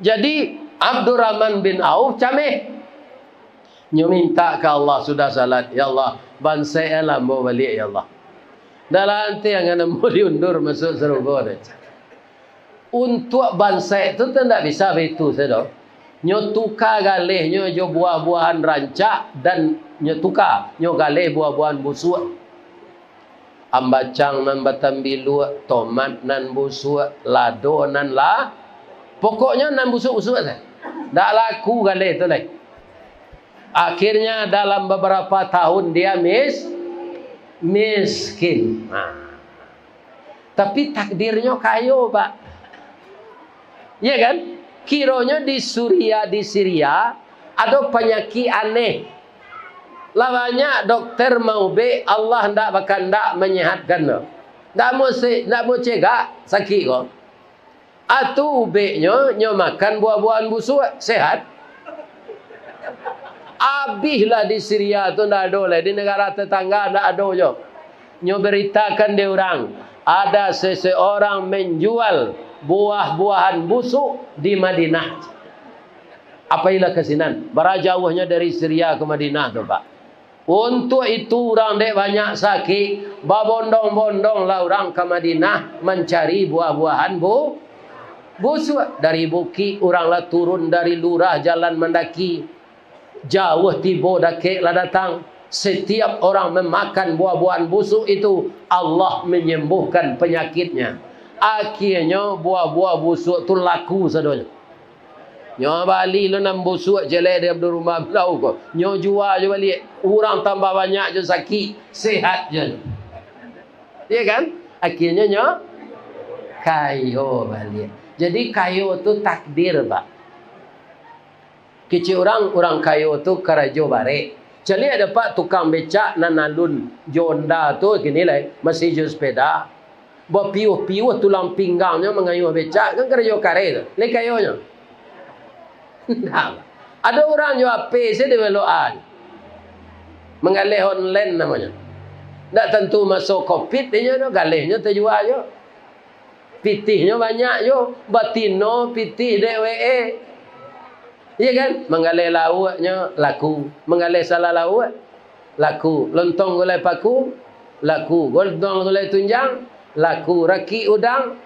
Jadi Abdurrahman bin Auf cameh. Nyo minta ke Allah sudah salat. Ya Allah, bansai lah mau balik ya Allah. Dalam nanti yang mau diundur masuk surga. Untuk bansai itu tidak bisa begitu saja. Nyo tukar galih nyo jo buah-buahan rancak dan nyo tukar nyo galih buah-buahan busuk. Ambacang nan batambilu, tomat nan busuk, lado nan lah. Pokoknya nan busuk-busuk saja. Tak laku galih tu lah. Akhirnya dalam beberapa tahun dia miskin. Tapi takdirnya kayo pak. Ya kan? Kiranya di Syria ada penyakit aneh. Lawanya dokter mau be Allah ndak bakal ndak menyehatkan lo. Ndak mau cegah sakit kok. Atu be-nya nyo makan buah-buahan busuk sehat. Abihlah di Syria tu ndak ada lah, di negara tetangga ndak ada yo. Nyo beritakan dia orang ada seseorang menjual buah-buahan busuk di Madinah. Apailah kesinan? Berjauhnya dari Syria ke Madinah tu pak. Untuk itu orang dek banyak sakit, babondong-bondong lah orang ke Madinah mencari buah-buahan busuk. Dari bukit orang lah turun dari lurah jalan mendaki. Jauh tiba dakik lah datang. Setiap orang memakan buah-buahan busuk itu, Allah menyembuhkan penyakitnya. Akhirnya buah-buah busuk tu laku sadonya. Nyo bali lo nam busuk jelek dia di rumah belau ko. Nyo jual je balik. Orang tambah banyak je sakit, sehat je. Ya kan? Akhirnya nyo kayo balik. Jadi kayo tu takdir pak. Kecil orang kayo tu kerajo barek. Jadi ada pak tukang becak nanalun jonda tu gini lah masih je sepeda. Berpiuh-piuh tulang pinggangnya mengayuh becak kan kerja kare tu. Lek kayonya. Nah, ada orang jual HP saya developan. Mengalih online namanya. Tak tentu masuk COVID dia tu galihnya terjual je. Pitihnya banyak je. Batino pitih DWE. Iya kan? Mengalih lauknya laku. Mengalih salah lauk laku. Lontong gulai paku laku. Lontong gulai tunjang laku. Raki udang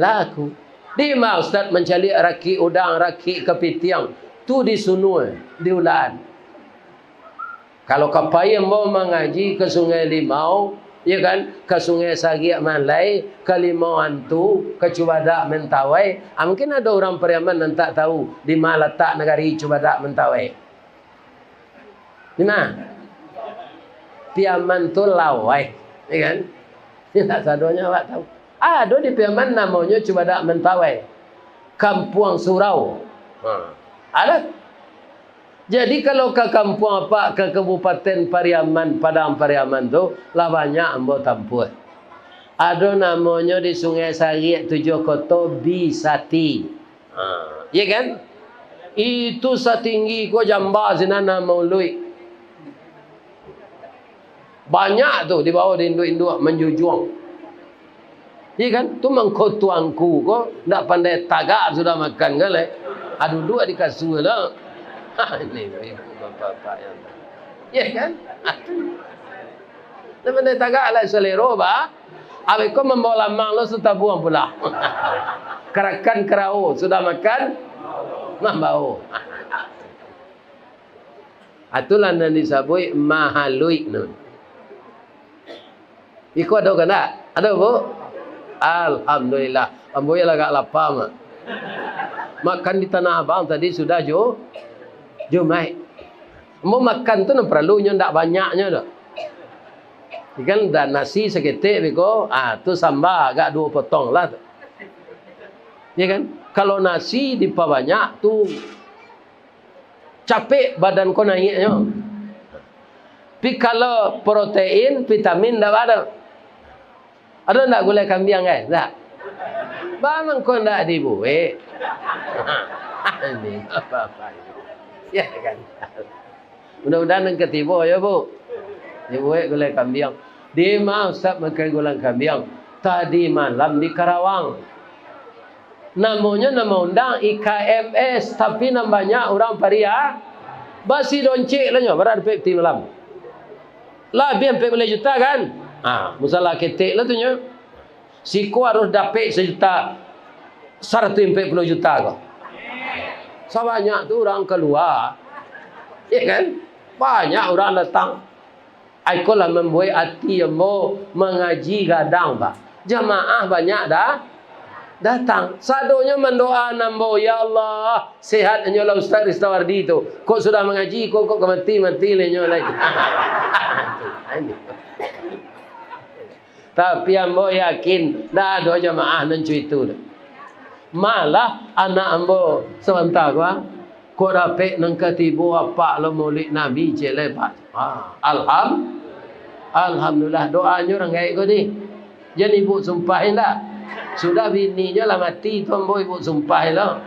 laku. Di mana Ustaz mencari raki udang, raki kepitiang tu di sunui, di ulaan. Kalau kapai mau mengaji ke Sungai Limau, ya kan, ke Sungai Sagiak Malai, ke Limau Hantu, ke Cubadak Mentawai, mungkin ada orang Periaman yang tak tahu di mana letak negari Cubadak Mentawai. Di mana? Piaman tu Lawai, ya kan? Tidak sadonya awak tahu. Ada di Piaman namanya Cubadak Mentawai, Kampung Surau. Ada. Jadi kalau ke kampung apa, ke Kabupaten Pariaman, Padang Pariaman tu lah banyak ambo tampuh. Ada namanya di Sungai Sagiak 7 Koto Bisati. Ya kan? Itu setinggi ko jamba zinana maului. Banyak tu di bawah di induk-induk menjujuang. Ya kan? Tu mengkotuangku ko ndak pandai tagak sudah makan kan le. Adu dua di kasur lah. Ini ibu bapak yang. Ya kan? Ndak pandai tagak lah selero ba. Awak kau membawa lamang lo sudah buang pula. Kerakan kerau sudah makan membau. Atulah nan disebut mahalui nun. Iko ada kan tak? Ada bu? Alhamdulillah. Amboy agak lapar mak. Makan di Tanah Abang tadi sudah jumai. Mau makan tu nak perlunya tak banyaknya dah. Kan dah nasi seketik beko, tu sambal agak 2 potong lah. Ya kan? Kalau nasi diperbanyak tu capek badan kau naiknya. Tapi kalau protein, vitamin dah ada. Ada tak gulai kambing kan? Tak. Bang kau tak dibuat. Ini apa-apa. Ya kan? Mudah-mudahan yang ketiba ya bu. Dibuat gulai kambing. Di mana Ustaz makan gulai kambing? Tadi malam di Karawang. Namanya nama undang IKMS. Tapi namanya orang Paria. Basi doncik lah nyo. Berada di malam. Lah biar 40 juta kan? Masalah ketik lah tu nyo. Siku harus dapat 1 juta. 140 juta kau. Sebanyak tu orang keluar. Ya kan? Banyak orang datang. Aku lah membuat hati yang mau mengaji gadang pak. Jamaah banyak dah datang. Sadonya mendoa nambo ya Allah sehat nyola Ustaz Ristawardi tu. Kok sudah mengaji kok mati le nyola. Tapi ambo yakin dah ada jamaah nancu itu. Malah anak ambo sebentar gua kok dapat nang ketibu apa lo maulid Nabi je lebat. Alhamdulillah doanya orang gaib kau ni. Jadi ibu sumpahin dah. Sudah bininya lah mati tu ambo ibu sumpahin lah.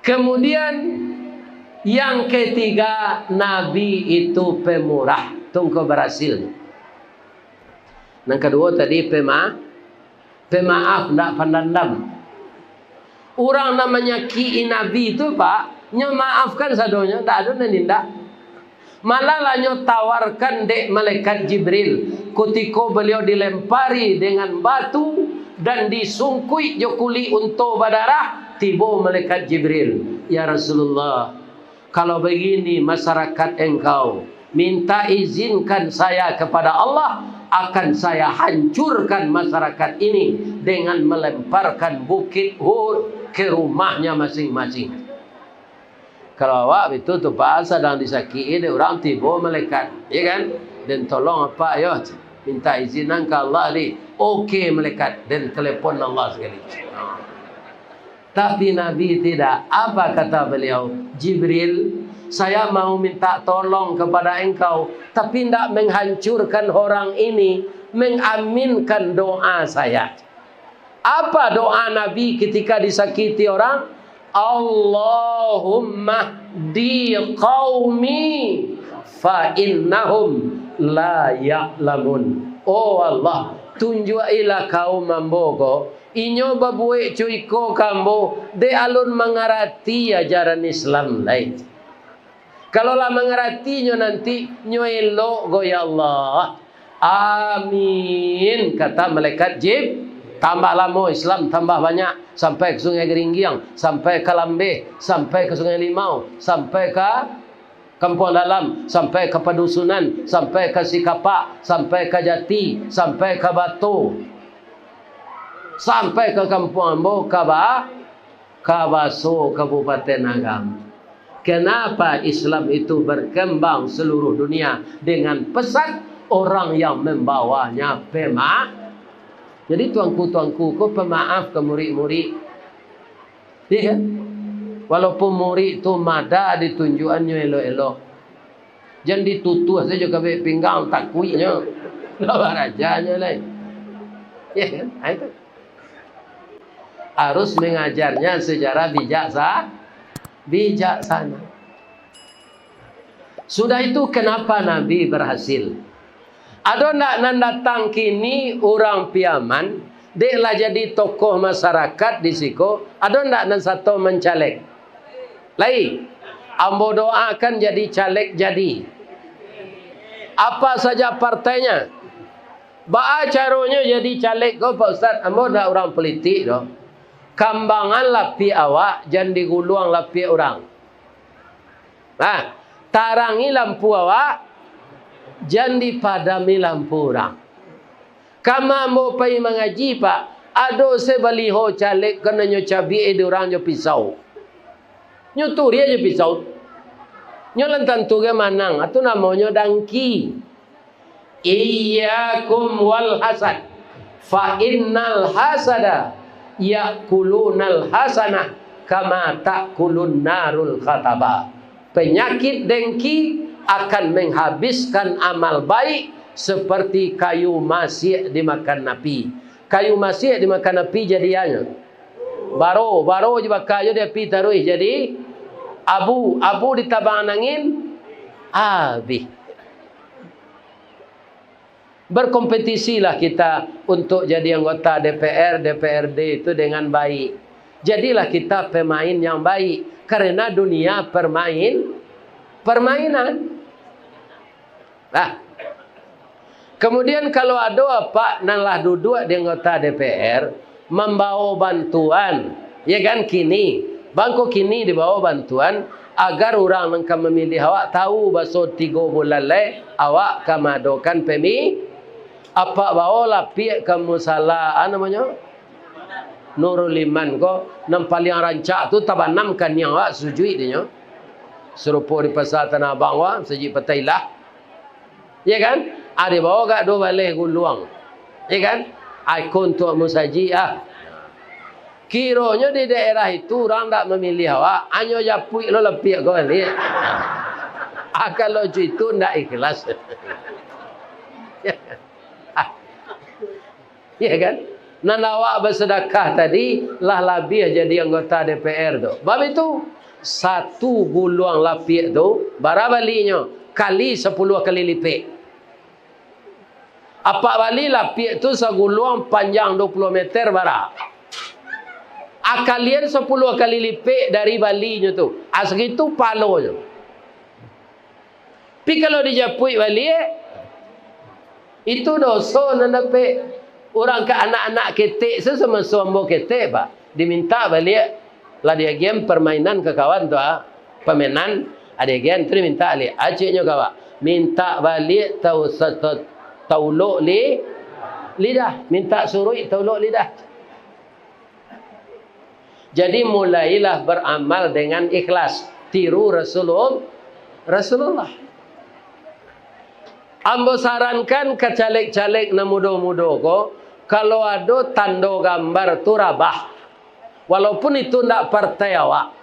Kemudian yang ketiga, Nabi itu pemurah. Tunggu berhasil. Yang kedua tadi pemaaf, tidak pendendam. Orang namanya Ki Nabi itu pak, nyo maafkan sadonya, tak ada nindak. Malah lah nyo tawarkan dek malaikat Jibril. Ketika beliau dilempari dengan batu dan disungkui jokuli untuk berdarah, tiba malaikat Jibril. Ya Rasulullah, kalau begini masyarakat engkau, minta izinkan saya kepada Allah, akan saya hancurkan masyarakat ini dengan melemparkan bukit Uhud ke rumahnya masing-masing. Kalau awak itu tu bahasa dan disakiti orang tiba malaikat, ya kan? Dan tolong apa ya? Minta izinan ke Allah ni. Okey malaikat, dan telefon Allah sekali. Tapi Nabi tidak. Apa kata beliau? Jibril, saya mau minta tolong kepada engkau, tapi tidak menghancurkan orang ini, mengaminkan doa saya. Apa doa Nabi ketika disakiti orang? Allahumma di qaumi fa innahum la ya'lamun. Oh Allah, tunjukilah kaum mambogo inyo babuik cuiko kambo de alun mengerti ajaran Islam lain. Kalau lah mengertinya nanti nyo elok go ya Allah. Amin kata malaikat Jibril. Tambah lama Islam, tambah banyak. Sampai ke Sungai Geringgiang, sampai ke Lambe, sampai ke Sungai Limau, sampai ke Kampung Dalam, sampai ke Padusunan, sampai ke Sikapak, sampai ke Jati, sampai ke Batu, sampai ke Kampung Ambo, Kabaso, Kabupaten Agam. Kenapa Islam itu berkembang seluruh dunia dengan pesat orang yang membawanya pemaaf? Jadi tuanku-tuanku, kau pemaaf ke murid-murid. Ya kan? Walaupun murid tu mada ditunjukannya elok-elok. Jangan ditutuh saja ke pinggang takuinya. Lawan rajanya lain. Ya kan? Itu. Harus mengajarnya secara bijaksana. Sudah itu kenapa Nabi berhasil? Ada nak datang kini orang Piaman, dia lah jadi tokoh masyarakat di siko. Ada nak nan satu mencalek. Lai, ambo doakan jadi caleg jadi. Apa saja partainya. Ba'a caranya jadi caleg kau Pak Ustaz. Ambo dah orang politik doh. Kambangan lapi awak, jangan diguluang lapi orang. Nah, tarangi lampu awak, jangan dipadami lampu orang. Kama mau pergi mengaji Pak, ado se baliho caleg kena nyo cabi ede orang nyo pisau. Nyo turi aja pisau. Nyo lantan tu ke manang, atu namanya dangki. Iyyakum wal hasad, fa innal hasada yakulunal hasanah kama takulun narul khataba. Penyakit dengki akan menghabiskan amal baik seperti kayu masih dimakan api. Kayu masih dimakan api jadiannya baro je kayu dia api taruh jadi abu ditabang angin habis. Berkompetisilah kita untuk jadi anggota DPR, DPRD itu dengan baik. Jadilah kita pemain yang baik. Karena dunia permainan. Nah, kemudian kalau ada apa nalah duduk di anggota DPR membawa bantuan, ya kan kini bangko kini dibawa bantuan agar orang yang memilih awak tahu bahasa 3 bulan le awak kamadokan pemi apa bawa lapi kamu salah namanya Nurul Iman ko nam paling rancak tu tabanam kan yang awak sujui dia serupa di pasar Tanah Abang wa seji patailah, ya kan ada bawa gak do baleh guluang, ya kan ikon tu musaji kiranya di daerah itu orang tak memilih awak hanya japui lo lepiak kau ni kalau itu ndak ikhlas. Ya kan nan awak bersedekah tadi lah lebih jadi anggota DPR tu. Bab itu satu guluang lapiak tu berapa balinya kali 10 kali lipat. Apa bali lapiak tu seguluang panjang 20 meter bara. Kalian 10 kali lipat dari balinya tu. Segitu palonya. Tapi kalau dijapui bali itu dosa nandape. Orang ke anak-anak ketek sesama sombo ketek Pak. Diminta balik lah dia game permainan ke kawan tu permainan ada game tu minta balik. Aciknya kawan minta balik tauluk lidah, minta suruh tauluk lidah. Jadi mulailah beramal dengan ikhlas, tiru Rasulullah. Ambo sarankan ke caleg-caleg na muda-muda ko, kalau ada tanda gambar tu rabah, walaupun itu tidak partai awak,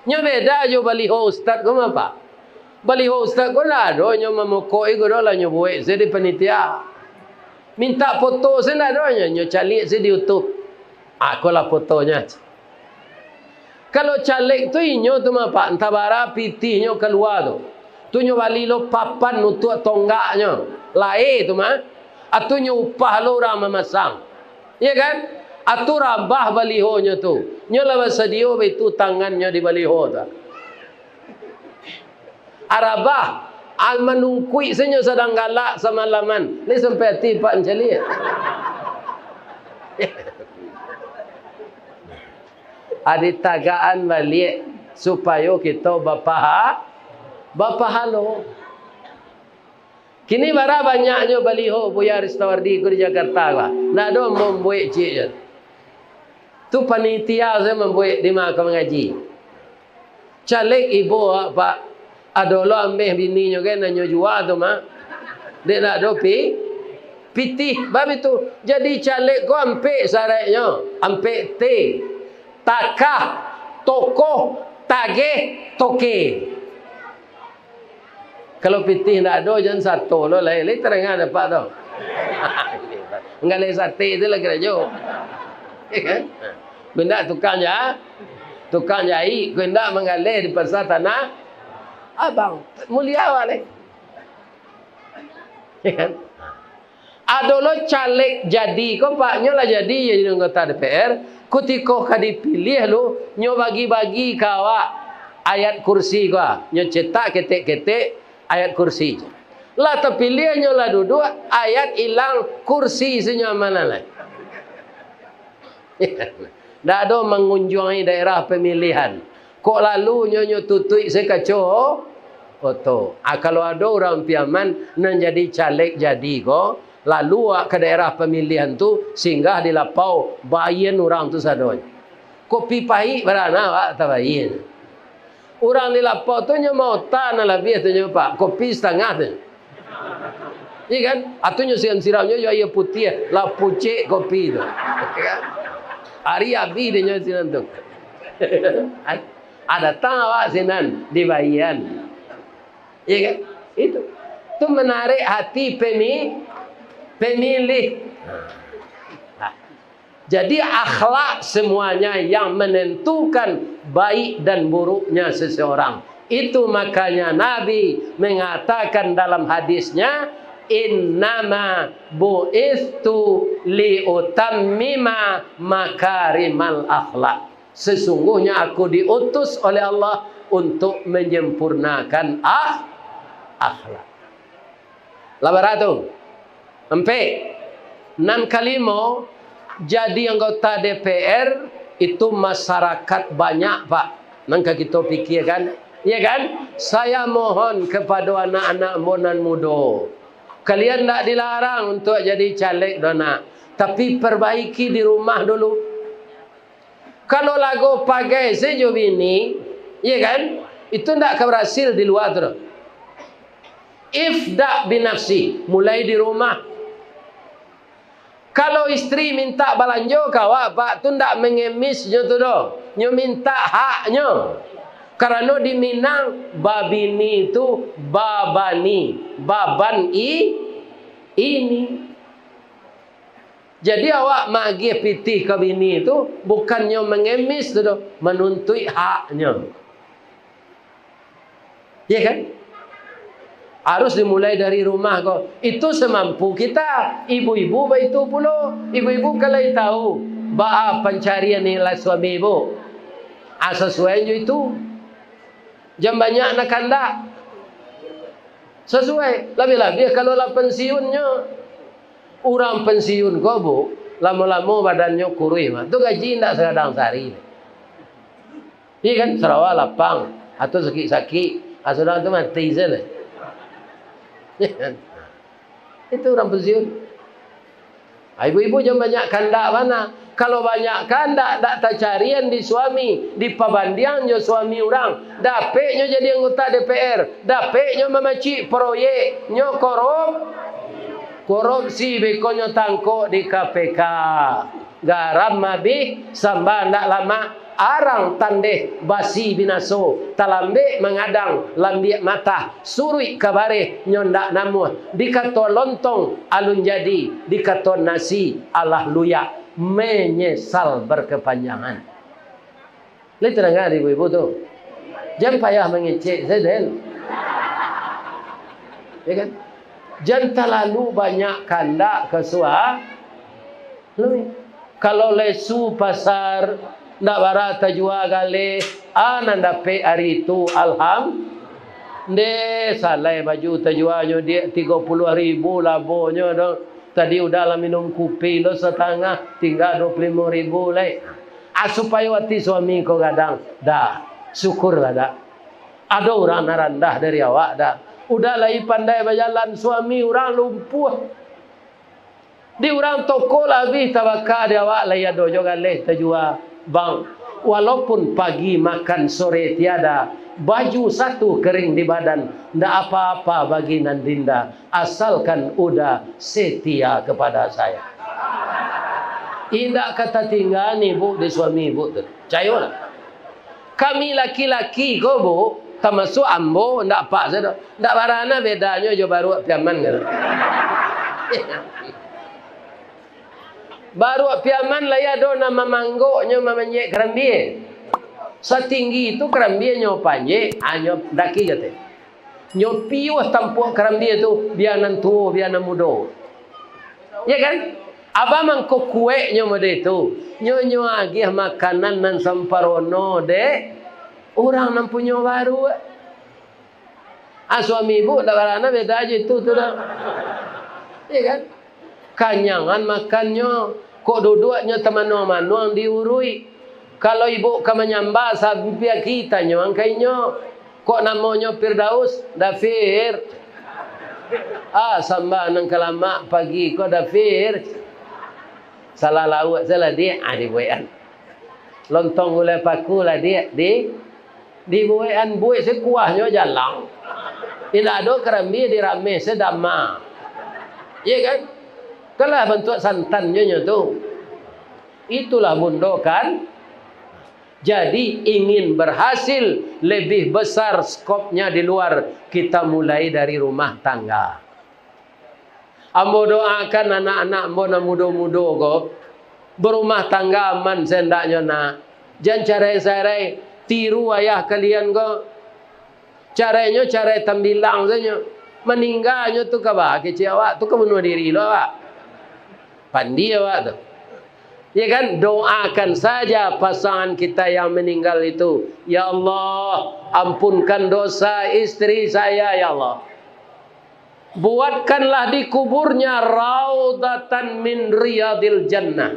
nya beda aja baliho ustaz ko apa? Baliho ustaz ko lah ada nya memukoi ko lah nya buat jadi panitia. Minta foto saya ada nya calik saya di YouTube. Aku lah fotonya. Kalau caleg tu inyo tu apa? Entah bara pitihnya keluar tu. Tu nyo bali lo papan nutuk tonggaknya. Lae tu mah. Atu nyo upah lo orang memasang. Ya kan? Atu rabah balihonya tu. Nyo lah sedio itu tangannya di baliho tu. Arabah menungkui senyo sedang galak semalaman. Ni sampai hati Pak Encali. Ada tagaan balik supaya kita bapahalo. Kini bara banyaknya baliho Buya Ristawardi di Jakarta lah. Nak ada membuat cik je. Tu panitia saya membuat di mahkamah mengaji. Caleg ibu Pak adalah ambil bininya kan nanya jual tu mah. Dia nak ada pitih. Bab itu jadi caleg ko ampe syaratnya, ampe T. Takah, tokoh, tagih, toke. Kalau pitih tak ada, jangan satu lo lain. Lain terengan dapat tu. Enggak lain sate itu lagi raja. Benda tukang jahit, benda mengalir di pasar Tanah Abang. Mulia awak ada lo caleg jadi, kau paknya lah jadi anggota DPR. Ketika kau dipilih lo, nyo bagi-bagi kau ayat kursi kau, nyo cetak ketek-ketek ayat kursi. Lah terpilih nyola duduk ayat hilang kursi senyum mana lah. Tak ada mengunjungi daerah pemilihan. Kok lalu nyonyo tutui sekacau oto. Kalau ada orang piaman nan jadi caleg jadi ko, lalu ke daerah pemilihan tu singgah di lapau bayin orang tu sadoi. Kopi pahit berana wak tabayin. Orang di lapau tu nyo mau tanah lebih tu nyo pak kopi setengah tu. Iya kan? Atunya siram-siramnya yo ayo putih lah pucik kopi tu. Kan? Hari abi dia nyo siram tu. Ada tawa sinan di bayan. Iya kan? Itu menarik hati pemilih. Jadi akhlak semuanya yang menentukan baik dan buruknya seseorang. Itu makanya Nabi mengatakan dalam hadisnya, innama bu'istu liutammima makarimal akhlak. Sesungguhnya aku diutus oleh Allah untuk menyempurnakan akhlak. Labaratu. Empat. Nan kalimo jadi anggota DPR itu masyarakat banyak, Pak. Nangka kita pikirkan, ya kan? Saya mohon kepada anak-anak monan muda. Kalian tak dilarang untuk jadi caleg dona, tapi perbaiki di rumah dulu. Kalau lagu pakai sejo bini, ya kan? Itu tak berhasil di luar tu. Ifda binafsi, mulai di rumah. Kalau istri minta balanjo kawak, Pak, tu tak mengemis nyo tu doh. Nyo minta haknya. Karena di Minang babini itu babani, baban ini. Jadi awak magi pitih ke bini itu bukannya mengemis tu doh, menuntut haknya. Ya kan? Harus dimulai dari rumah kok. Itu semampu kita. Ibu-ibu itu pula. Ibu-ibu kalau tahu bahwa pencarian nilai suami ibu, sesuai itu. Jam banyak nak kandak. Sesuai. Lebih-lebih kalau lah pensiunnya. Orang pensiun kau bu, lama-lama badannya kurui mah. Tu gaji tak sedang sehari. Iya kan? Sarawak lapang atau sakit-sakit, asal tu mati saja. Itu orang pensiun. Ibu-ibu jangan banyak kandak mana. Kalau banyak kandak tak tercarian di suami, di pabandiannya suami orang, dapetnya jadi anggota DPR, dapetnya memacik proyeknya korupsi bekonyo tangkok di KPK. Garam mabih sambal ndak lama arang tandeh basi binaso talambe mengadang lambiak mata surui kabare nyondak namuh dikato lontong alun jadi dikato nasi alah luyak menyesal berkepanjangan. Lihat dengar ibu-ibu tu. Jangan payah mengecek seden. Ya kan? Jangan terlalu banyak kandak ke suami. Kalau lesu pasar ndak barata jual gale anan dapat hari itu salai baju terjualnya dia 30.000 labonya dong. Tadi udah lah minum kopi lo setengah tinggal 25.000 leh. Supaya wati suami kau kadang dah syukurlah dah. Ada orang rendah dari awak dah. Udah lagi pandai berjalan suami orang lumpuh. Di orang toko lebih tawakal dia awak lagi ada juga leh terjual bang. Walaupun pagi makan sore tiada, baju satu kering di badan, ndak apa-apa bagi Nandinda asalkan udah setia kepada saya. Indak kata tinggal ni bu di suami ibu tu. Cayolah. Kami laki-laki ko bu, termasuk ambo ndak apa saja. Ndak barana bedanya jo baru piaman kan. Baru piaman lah ya do nama manggoknya mamanyek kerambie. Setinggi itu kerambie nyo panjek, nyo daki kata. Nyo piuh tampuk kerambie tu bianan tua, bianan muda. Ya kan? Aba mangko kue nyo mode tu. Nyo agih makanan nan samparono de orang nan punya baru. Suami ibu tak barana beda aja itu tu dah. Iya kan? Kanyangan makannya, kok duduknya teman-teman diurui. Kalau ibu ka menyambah sampai kita nyong kainya, kok namanya Firdaus, Dafir. Sambah nang kelama pagi kok Dafir. Salah lauk salah dia dibuaian. Lontong gulai paku lah dia dibuaian buai sekuahnya jalan. Tidak ada kerambi dirame sedama. Iya kan? Kalah bentuk santannya tu. Itulah bundokan. Jadi ingin berhasil lebih besar skopnya di luar, kita mulai dari rumah tangga. Ambo doakan anak-anak ambo na muda-muda ko berumah tangga aman sendaknya nak. Jangan carai-carai tiru ayah kalian ko. Caranya carai tambilang saja. Meninggalnya tu kaba kecil awak tu kebunuh diri lo awak. Pandi awak tu. Ya kan, doakan saja pasangan kita yang meninggal itu. Ya Allah, ampunkan dosa istri saya ya Allah. Buatkanlah di kuburnya raudatan min riyadil jannah.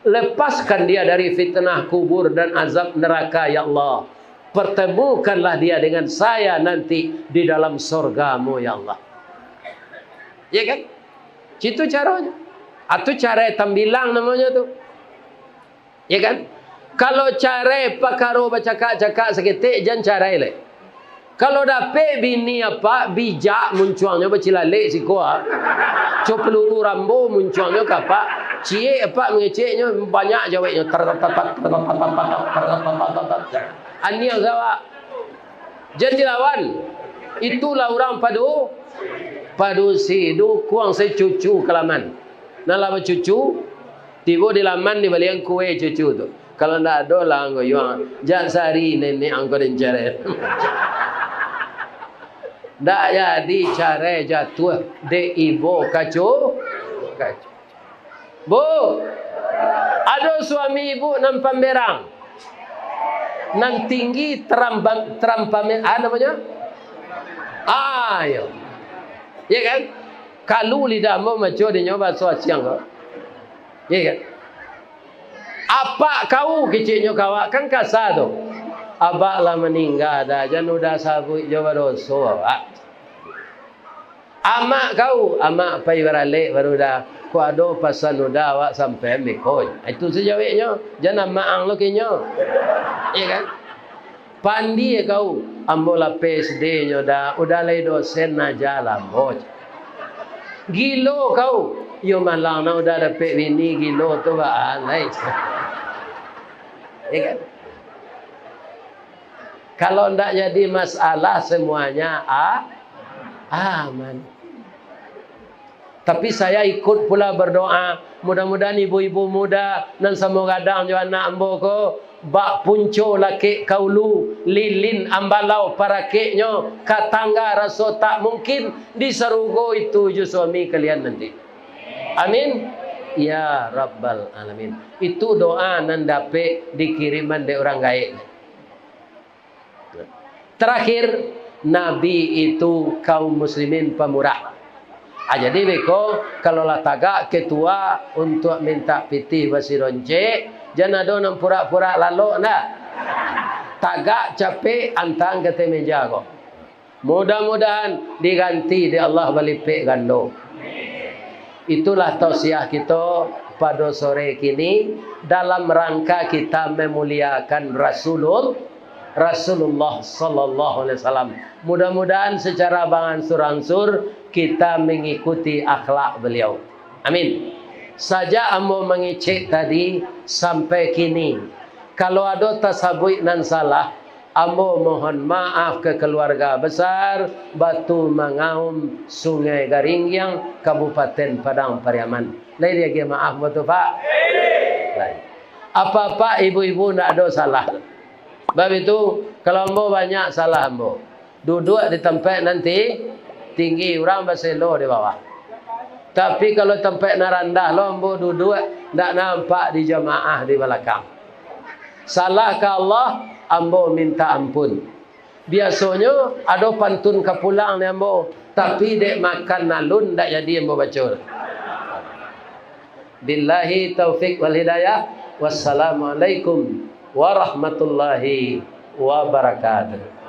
Lepaskan dia dari fitnah kubur dan azab neraka ya Allah. Pertemukanlah dia dengan saya nanti di dalam surgamu ya Allah. Ya kan? Itu caranya. Atau cara tambilang namanya tu. Ya kan? Kalau cara pakaro bacakak-cakak seketik jangan cara le. Kalau dapet bini apa bijak munculnya bacilalik si kuah. Cop peluru rambo munculnya kapak. Cie apa mengeceknya banyak jawabnya. Ani yang gawa. Jangan dilawan. Itulah orang padu sidu kuang saya cucu kelaman. Nala cucu tiba di laman di balian kue cucu tu. Kalau ndak ada lah anggo yang jangan sari nenek anggo dan ceret. Ndak jadi cara jatuh de ibu kacu. Bu, ada suami ibu nan pamberang. Nan tinggi terampamen namanya? Ayo. Ya kan? Kalau lidah mau macam dia nyoba soal siang kau. Ya kan? Apa kau kecilnya kawak kan kasar tu. Abak lah meninggal dah. Jangan udah sabuk jawab dosa. Amak kau. Amak pai beralik baru dah. Kau ada pasal udah awak sampai mikoi. Itu sejawabnya. Jangan maang lo kenya. Ya kan? Pandi kau. Ambola PSD-nya dah. Udah lay dosen aja lah. Gilo kau. Yo malang na udah dapat bini gilo tu ba lain. Ya kan? Kalau ndak jadi masalah semuanya aman. Tapi saya ikut pula berdoa, mudah-mudahan ibu-ibu muda nan samo gadang jo anak ambo ko bak punco laki kaulu lilin ambalau para keknya katangga rasa tak mungkin diserugo itu ju suami kalian nanti. Amin. Ya Rabbal Alamin. Itu doa nan dapat dikiriman dari orang gaib. Terakhir, Nabi itu kaum muslimin pemurah. Jadi beko kalau lah tagak ketua untuk minta pitih basironce, jangan ada nak pura-pura lalu nak. Tagak capek antang ke meja ko. Mudah-mudahan diganti di Allah balipek gando. Itulah tausiah kita pada sore kini dalam rangka kita memuliakan Rasulullah sallallahu alaihi wasallam. Mudah-mudahan secara berangsur-angsur kita mengikuti akhlak beliau. Amin. Saja ambo mengecek tadi sampai kini. Kalau ada tasabui nan salah, ambo mohon maaf ke keluarga besar Batu Mangaum Sungai Garingyang Kabupaten Padang Pariaman. Lain lagi maaf betul Pak. Apa-apa ibu-ibu nak ada salah. Sebab itu kalau ambo banyak salah ambo. Duduk di tempat nanti tinggi orang berselo di bawah. Tapi kalau tempat narandah lo ambo duduk tak nampak di jamaah di belakang. Salah ke Allah ambo minta ampun. Biasanya ada pantun kapulang ni ambo, tapi dek makan nalun dak jadi ambo baca. Billahi taufik wal hidayah. Wassalamualaikum warahmatullahi wabarakatuh.